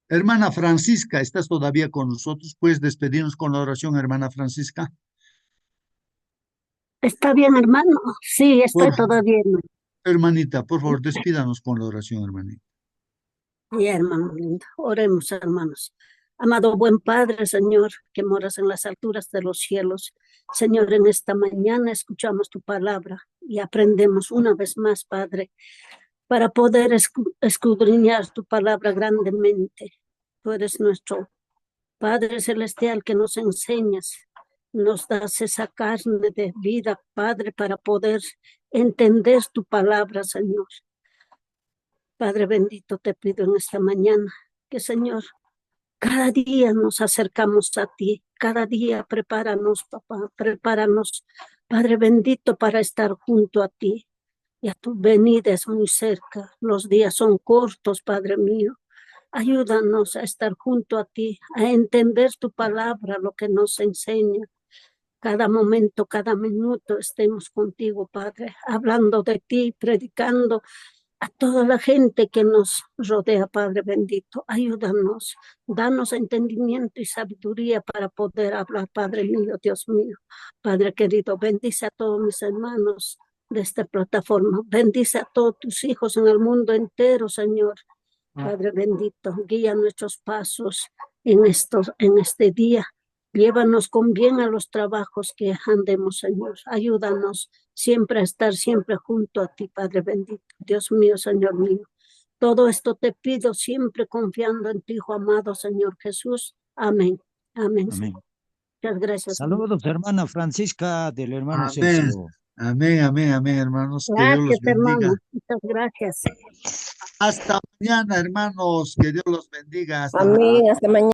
Hermana Francisca, ¿estás todavía con nosotros? ¿Puedes despedirnos con la oración, hermana Francisca? Está bien, hermano. Sí, estoy Por todo bien. hermanita, por favor, despídanos con la oración, hermanita. Y hermano lindo, oremos, hermanos. Amado buen Padre, Señor, que moras en las alturas de los cielos. Señor, en esta mañana escuchamos tu palabra y aprendemos una vez más, Padre, para poder escudriñar tu palabra grandemente. Tú eres nuestro Padre Celestial que nos enseñas, nos das esa carne de vida, Padre, para poder entender tu palabra, Señor. Padre bendito, te pido en esta mañana que, Señor, cada día nos acercamos a ti, cada día prepáranos, papá, prepáranos, Padre bendito, para estar junto a ti. Ya tu venida es muy cerca, los días son cortos, Padre mío. Ayúdanos a estar junto a ti, a entender tu palabra, lo que nos enseña. Cada momento, cada minuto estemos contigo, Padre, hablando de ti, predicando a toda la gente que nos rodea, Padre bendito. Ayúdanos, danos entendimiento y sabiduría para poder hablar, Padre mío, Dios mío. Padre querido, bendice a todos mis hermanos de esta plataforma. Bendice a todos tus hijos en el mundo entero, Señor. Padre bendito, guía nuestros pasos en este día. Llévanos con bien a los trabajos que andemos, Señor. Ayúdanos siempre a estar siempre junto a ti, Padre bendito. Dios mío, Señor mío. Todo esto te pido siempre confiando en tu Hijo amado, Señor Jesús. Amén. Amén. Amén. Muchas gracias. Saludos, hermana Francisca, del hermano Amén, Celso. amén, amén, amén, hermanos. Que Dios los Gracias, hermano. bendiga. Muchas gracias. Hasta mañana, hermanos. Que Dios los bendiga. Hasta mañana. Amén, hasta mañana.